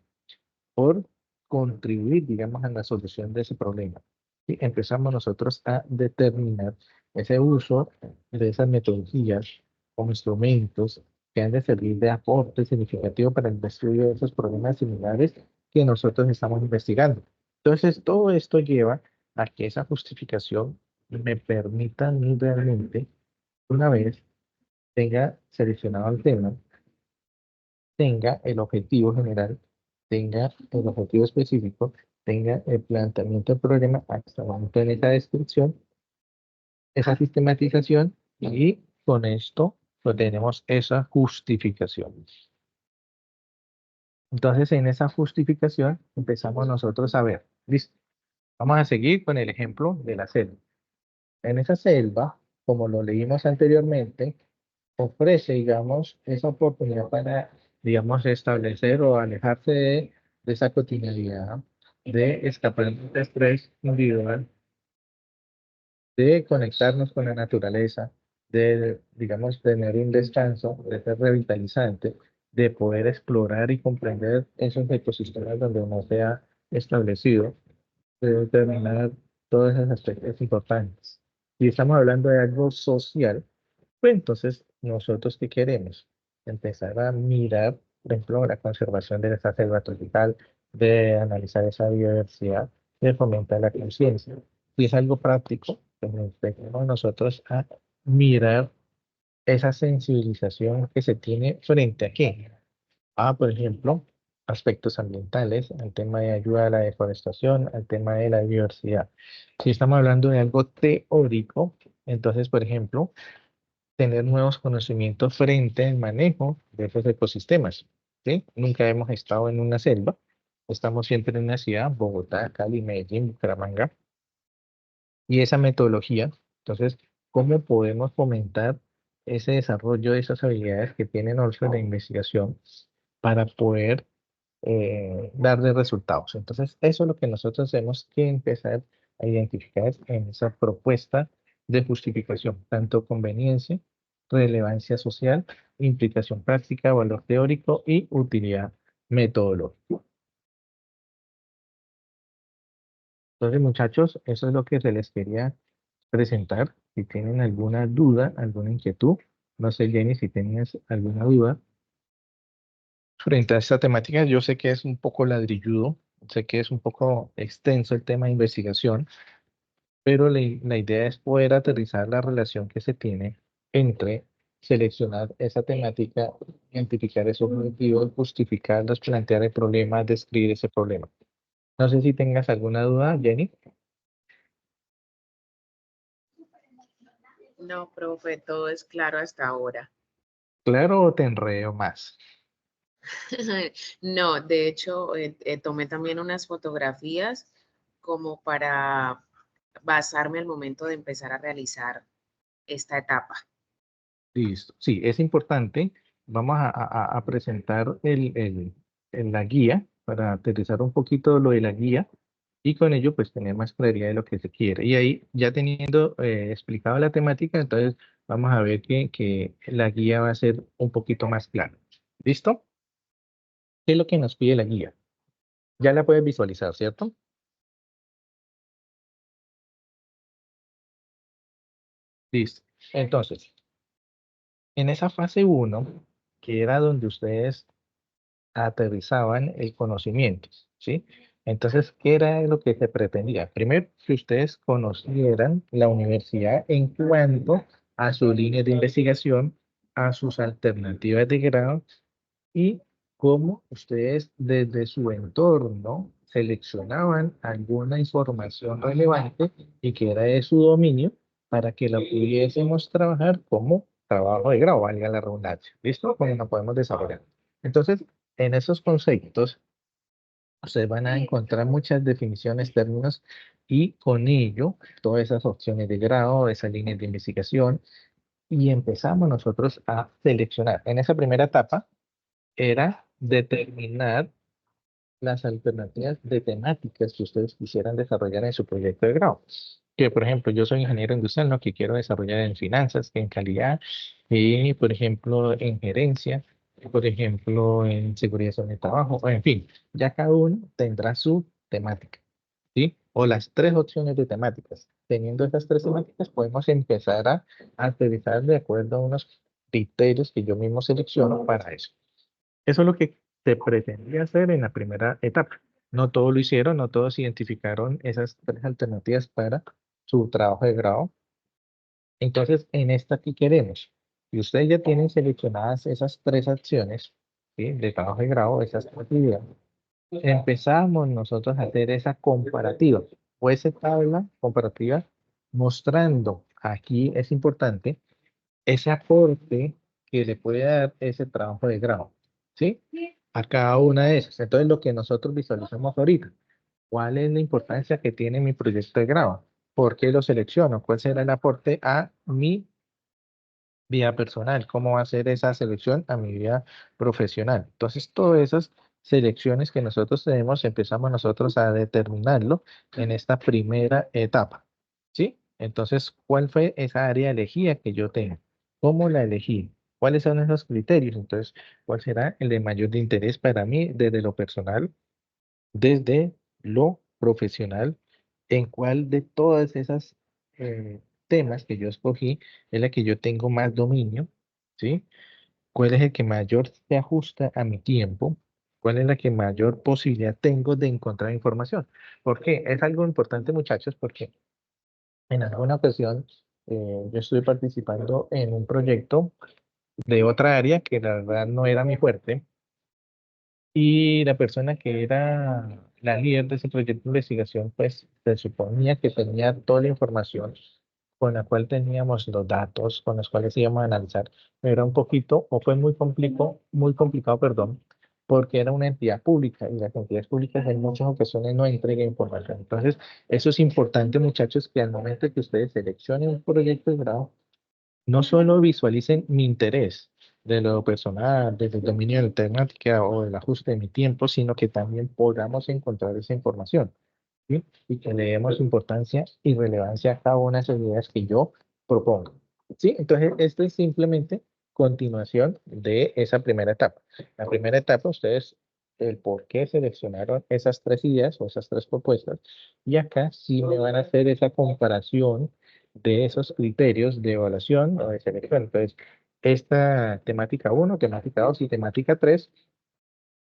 por contribuir, digamos, a la solución de ese problema. Y empezamos nosotros a determinar ese uso de esas metodologías como instrumentos que han de servir de aporte significativo para el estudio de esos problemas similares que nosotros estamos investigando. Entonces, todo esto lleva a que esa justificación me permita a mí realmente, una vez tenga seleccionado el tema, tenga el objetivo general, tenga el objetivo específico, tenga el planteamiento del problema, hasta el momento en esa descripción, esa sistematización, y con esto pues tenemos esa justificación. Entonces, en esa justificación empezamos nosotros a ver, listo, vamos a seguir con el ejemplo de la selva. En esa selva, como lo leímos anteriormente, ofrece, digamos, esa oportunidad para, digamos, establecer o alejarse de esa cotidianidad, de escapar del estrés individual, de conectarnos con la naturaleza, de, digamos, tener un descanso, de ser revitalizante, de poder explorar y comprender esos ecosistemas donde no se ha establecido, de determinar todos esos aspectos importantes. Y estamos hablando de algo social, pues entonces, ¿nosotros qué queremos? Empezar a mirar, por ejemplo, la conservación de esa selva tropical, de analizar esa biodiversidad, de fomentar la conciencia. Y es algo práctico, pues nos empecemos nosotros a mirar esa sensibilización que se tiene frente a qué. Por ejemplo, aspectos ambientales, al tema de ayuda a la deforestación, al tema de la biodiversidad. Si estamos hablando de algo teórico, entonces, por ejemplo, tener nuevos conocimientos frente al manejo de esos ecosistemas, ¿sí? Nunca hemos estado en una selva, estamos siempre en una ciudad, Bogotá, Cali, Medellín, Bucaramanga, y esa metodología, entonces, ¿cómo podemos fomentar ese desarrollo de esas habilidades que tienen also la investigación para poder darle resultados? Entonces, eso es lo que nosotros tenemos que empezar a identificar en esa propuesta de justificación, tanto conveniencia, relevancia social, implicación práctica, valor teórico y utilidad metodológica. Entonces, muchachos, eso es lo que se les quería presentar. Si tienen alguna duda, alguna inquietud, no sé, Jenny, si tenías alguna duda. Frente a esta temática, yo sé que es un poco ladrilludo, sé que es un poco extenso el tema de investigación, pero la idea es poder aterrizar la relación que se tiene entre seleccionar esa temática, identificar esos objetivos, justificarlos, plantear el problema, describir ese problema. No sé si tengas alguna duda, Jenny. No, profe, todo es claro hasta ahora. Claro, o te enredo más. No, de hecho, tomé también unas fotografías como para basarme al momento de empezar a realizar esta etapa. Listo. Sí, es importante. Vamos a presentar la guía para aterrizar un poquito lo de la guía y con ello pues tener más claridad de lo que se quiere. Y ahí ya teniendo explicado la temática, entonces vamos a ver que la guía va a ser un poquito más clara. ¿Listo? ¿Qué es lo que nos pide la guía? Ya la puedes visualizar, ¿cierto? Listo. Entonces, en esa fase uno, que era donde ustedes aterrizaban el conocimiento, ¿sí? Entonces, ¿qué era lo que se pretendía? Primero, que ustedes conocieran la universidad en cuanto a su línea de investigación, a sus alternativas de grado y cómo ustedes desde su entorno seleccionaban alguna información relevante y que era de su dominio para que la pudiésemos trabajar como trabajo de grado, valga la redundancia. ¿Listo? Como la podemos desarrollar. Entonces, en esos conceptos, ustedes van a encontrar muchas definiciones, términos y con ello todas esas opciones de grado, esas líneas de investigación y empezamos nosotros a seleccionar. En esa primera etapa, era determinar las alternativas de temáticas que ustedes quisieran desarrollar en su proyecto de grado. Que, por ejemplo, yo soy ingeniero industrial, lo que quiero desarrollar en finanzas, en calidad, y, por ejemplo, en gerencia, por ejemplo, en seguridad en el trabajo, o en fin, ya cada uno tendrá su temática, ¿sí? O las tres opciones de temáticas. Teniendo esas tres temáticas, podemos empezar a aterrizar de acuerdo a unos criterios que yo mismo selecciono para eso. Eso es lo que se pretendía hacer en la primera etapa. No todos lo hicieron, no todos identificaron esas tres alternativas para su trabajo de grado. Entonces, en esta que queremos, si ustedes ya tienen seleccionadas esas tres acciones, ¿sí? De trabajo de grado, esas tres ideas, empezamos nosotros a hacer esa comparativa o esa tabla comparativa mostrando, aquí es importante, ese aporte que le puede dar ese trabajo de grado, ¿sí? A cada una de esas. Entonces, lo que nosotros visualizamos ahorita, ¿cuál es la importancia que tiene mi proyecto de grado? ¿Por qué lo selecciono? ¿Cuál será el aporte a mi vida personal? ¿Cómo va a ser esa selección a mi vida profesional? Entonces, todas esas selecciones que nosotros tenemos, empezamos nosotros a determinarlo en esta primera etapa, ¿sí? Entonces, ¿cuál fue esa área elegida que yo tengo? ¿Cómo la elegí? ¿Cuáles son esos criterios? Entonces, ¿cuál será el de mayor de interés para mí desde lo personal, desde lo profesional? ¿En cuál de todas esas temas que yo escogí es la que yo tengo más dominio? ¿Sí? ¿Cuál es el que mayor se ajusta a mi tiempo? ¿Cuál es la que mayor posibilidad tengo de encontrar información? ¿Por qué? Es algo importante, muchachos, porque en alguna ocasión yo estuve participando en un proyecto de otra área que la verdad no era mi fuerte y la persona que era la líder de ese proyecto de investigación, pues se suponía que tenía toda la información con la cual teníamos los datos, con los cuales íbamos a analizar. Pero era un poquito, o fue muy complicado, perdón, porque era una entidad pública y las entidades públicas en muchas ocasiones no entregan información. Entonces, eso es importante, muchachos, que al momento que ustedes seleccionen un proyecto de grado, no solo visualicen mi interés de lo personal, desde el dominio de la temática o del ajuste de mi tiempo, sino que también podamos encontrar esa información, ¿sí? Y que le demos importancia y relevancia a cada una de esas ideas que yo propongo, ¿sí? Entonces, esto es simplemente continuación de esa primera etapa. La primera etapa, ustedes, el por qué seleccionaron esas tres ideas o esas tres propuestas, y acá sí me van a hacer esa comparación de esos criterios de evaluación o de selección. Entonces, esta temática uno, temática 2 y temática 3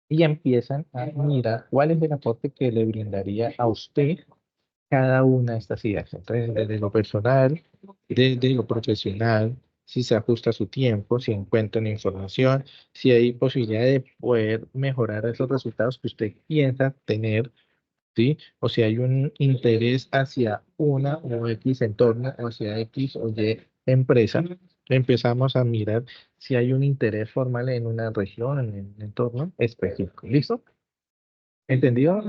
y empiezan a mirar cuál es el aporte que le brindaría a usted cada una de estas ideas. Entonces, desde lo personal, desde lo profesional, si se ajusta a su tiempo, si encuentran información, si hay posibilidad de poder mejorar esos resultados que usted piensa tener, ¿sí? O si hay un interés hacia una o X entorno, o hacia X o Y empresa, empezamos a mirar si hay un interés formal en una región, en un entorno específico. ¿Listo? ¿Entendido?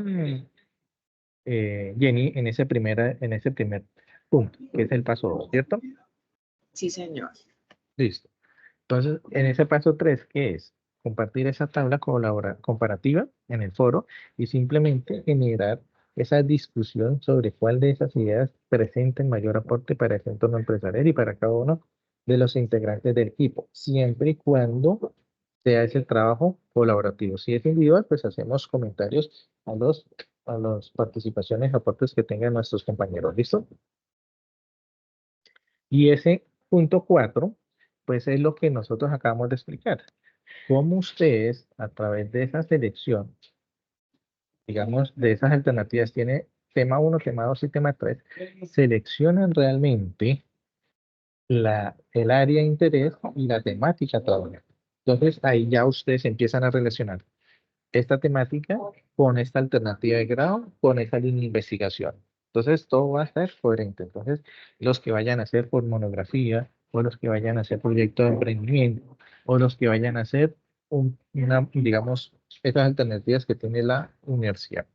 Jenny, en ese primer punto, que es el paso 2, ¿cierto? Sí, señor. Listo. Entonces, en ese paso 3, ¿qué es? Compartir esa tabla comparativa en el foro y simplemente generar esa discusión sobre cuál de esas ideas presenta el mayor aporte para ese entorno empresarial y para cada uno de los integrantes del equipo, siempre y cuando sea ese trabajo colaborativo. Si es individual, pues hacemos comentarios a las participaciones, aportes que tengan nuestros compañeros. ¿Listo? Y ese punto 4, pues es lo que nosotros acabamos de explicar. Cómo ustedes, a través de esa selección, digamos, de esas alternativas, tiene tema 1, tema 2 y tema 3, seleccionan realmente el área de interés y la temática a trabajar. Entonces, ahí ya ustedes empiezan a relacionar esta temática con esta alternativa de grado, con esta línea de investigación. Entonces, todo va a estar coherente. Entonces, los que vayan a hacer por monografía, o los que vayan a hacer proyecto de emprendimiento, o los que vayan a hacer digamos, estas alternativas que tiene la universidad.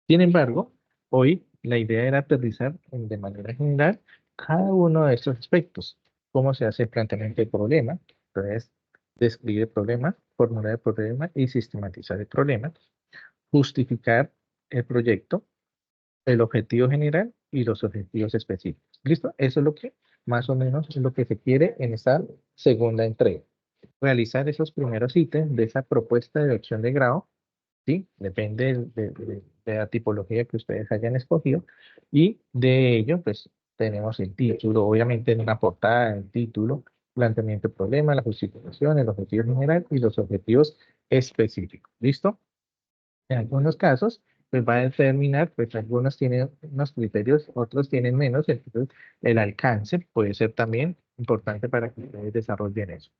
Sin embargo, hoy la idea era aterrizar de manera general cada uno de estos aspectos. Cómo se hace el planteamiento del problema, entonces, describir el problema, formular el problema y sistematizar el problema, justificar el proyecto, el objetivo general y los objetivos específicos. ¿Listo? Eso es lo que más o menos es lo que se quiere en esta segunda entrega. Realizar esos primeros ítems de esa propuesta de elección de grado, ¿sí? Depende de la tipología que ustedes hayan escogido y de ello, pues tenemos el título, obviamente en una portada, el título, planteamiento de problema, la justificación, el objetivo general y los objetivos específicos. ¿Listo? En algunos casos, pues va a determinar, pues algunos tienen unos criterios, otros tienen menos, entonces el alcance puede ser también importante para que ustedes desarrollen eso.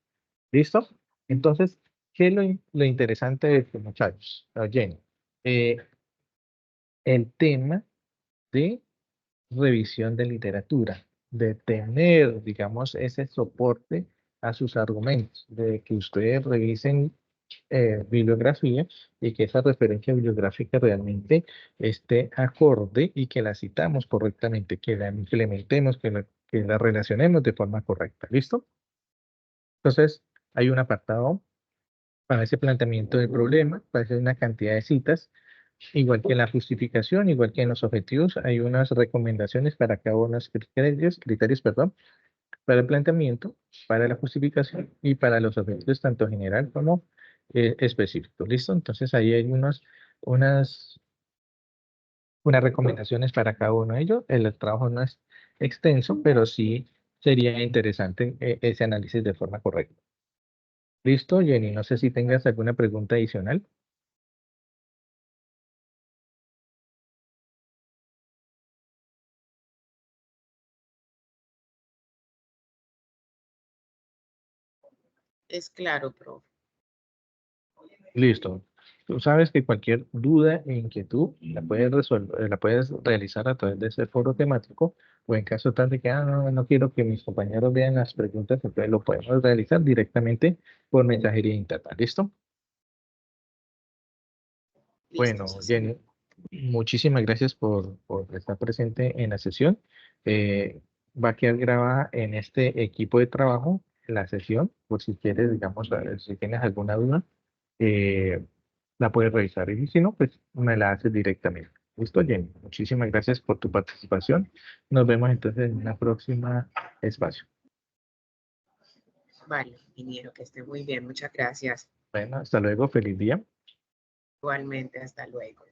¿Listo? Entonces, ¿qué es lo interesante de esto, muchachos? Jenny, Eh, el tema de revisión de literatura, de tener, digamos, ese soporte a sus argumentos, de que ustedes revisen bibliografía y que esa referencia bibliográfica realmente esté acorde y que la citamos correctamente, que la implementemos, que la relacionemos de forma correcta. ¿Listo? Entonces, hay un apartado para ese planteamiento del problema, para hacer una cantidad de citas, igual que en la justificación, igual que en los objetivos, hay unas recomendaciones para cada uno de los criterios, perdón, para el planteamiento, para la justificación y para los objetivos tanto general como específicos. ¿Listo? Entonces ahí hay unas, unas recomendaciones para cada uno de ellos. El trabajo no es extenso, pero sí sería interesante ese análisis de forma correcta. ¿Listo, Jenny? No sé si tengas alguna pregunta adicional. Es claro, profe. Listo. Tú sabes que cualquier duda e inquietud la puedes resolver, la puedes realizar a través de ese foro temático o en caso tal de que no quiero que mis compañeros vean las preguntas, entonces lo podemos realizar directamente por mensajería interna. ¿Listo? Listo, Bueno, sí, señor. Jenny, muchísimas gracias por estar presente en la sesión. Va a quedar grabada en este equipo de trabajo la sesión, por si quieres, digamos, a ver, si tienes alguna duda, eh, la puedes revisar. Y si no, pues me la haces directamente. ¿Listo, Jenny? Muchísimas gracias por tu participación. Nos vemos entonces en una próxima espacio. Vale, ingeniero, que esté muy bien. Muchas gracias. Bueno, hasta luego. Feliz día. Igualmente, hasta luego.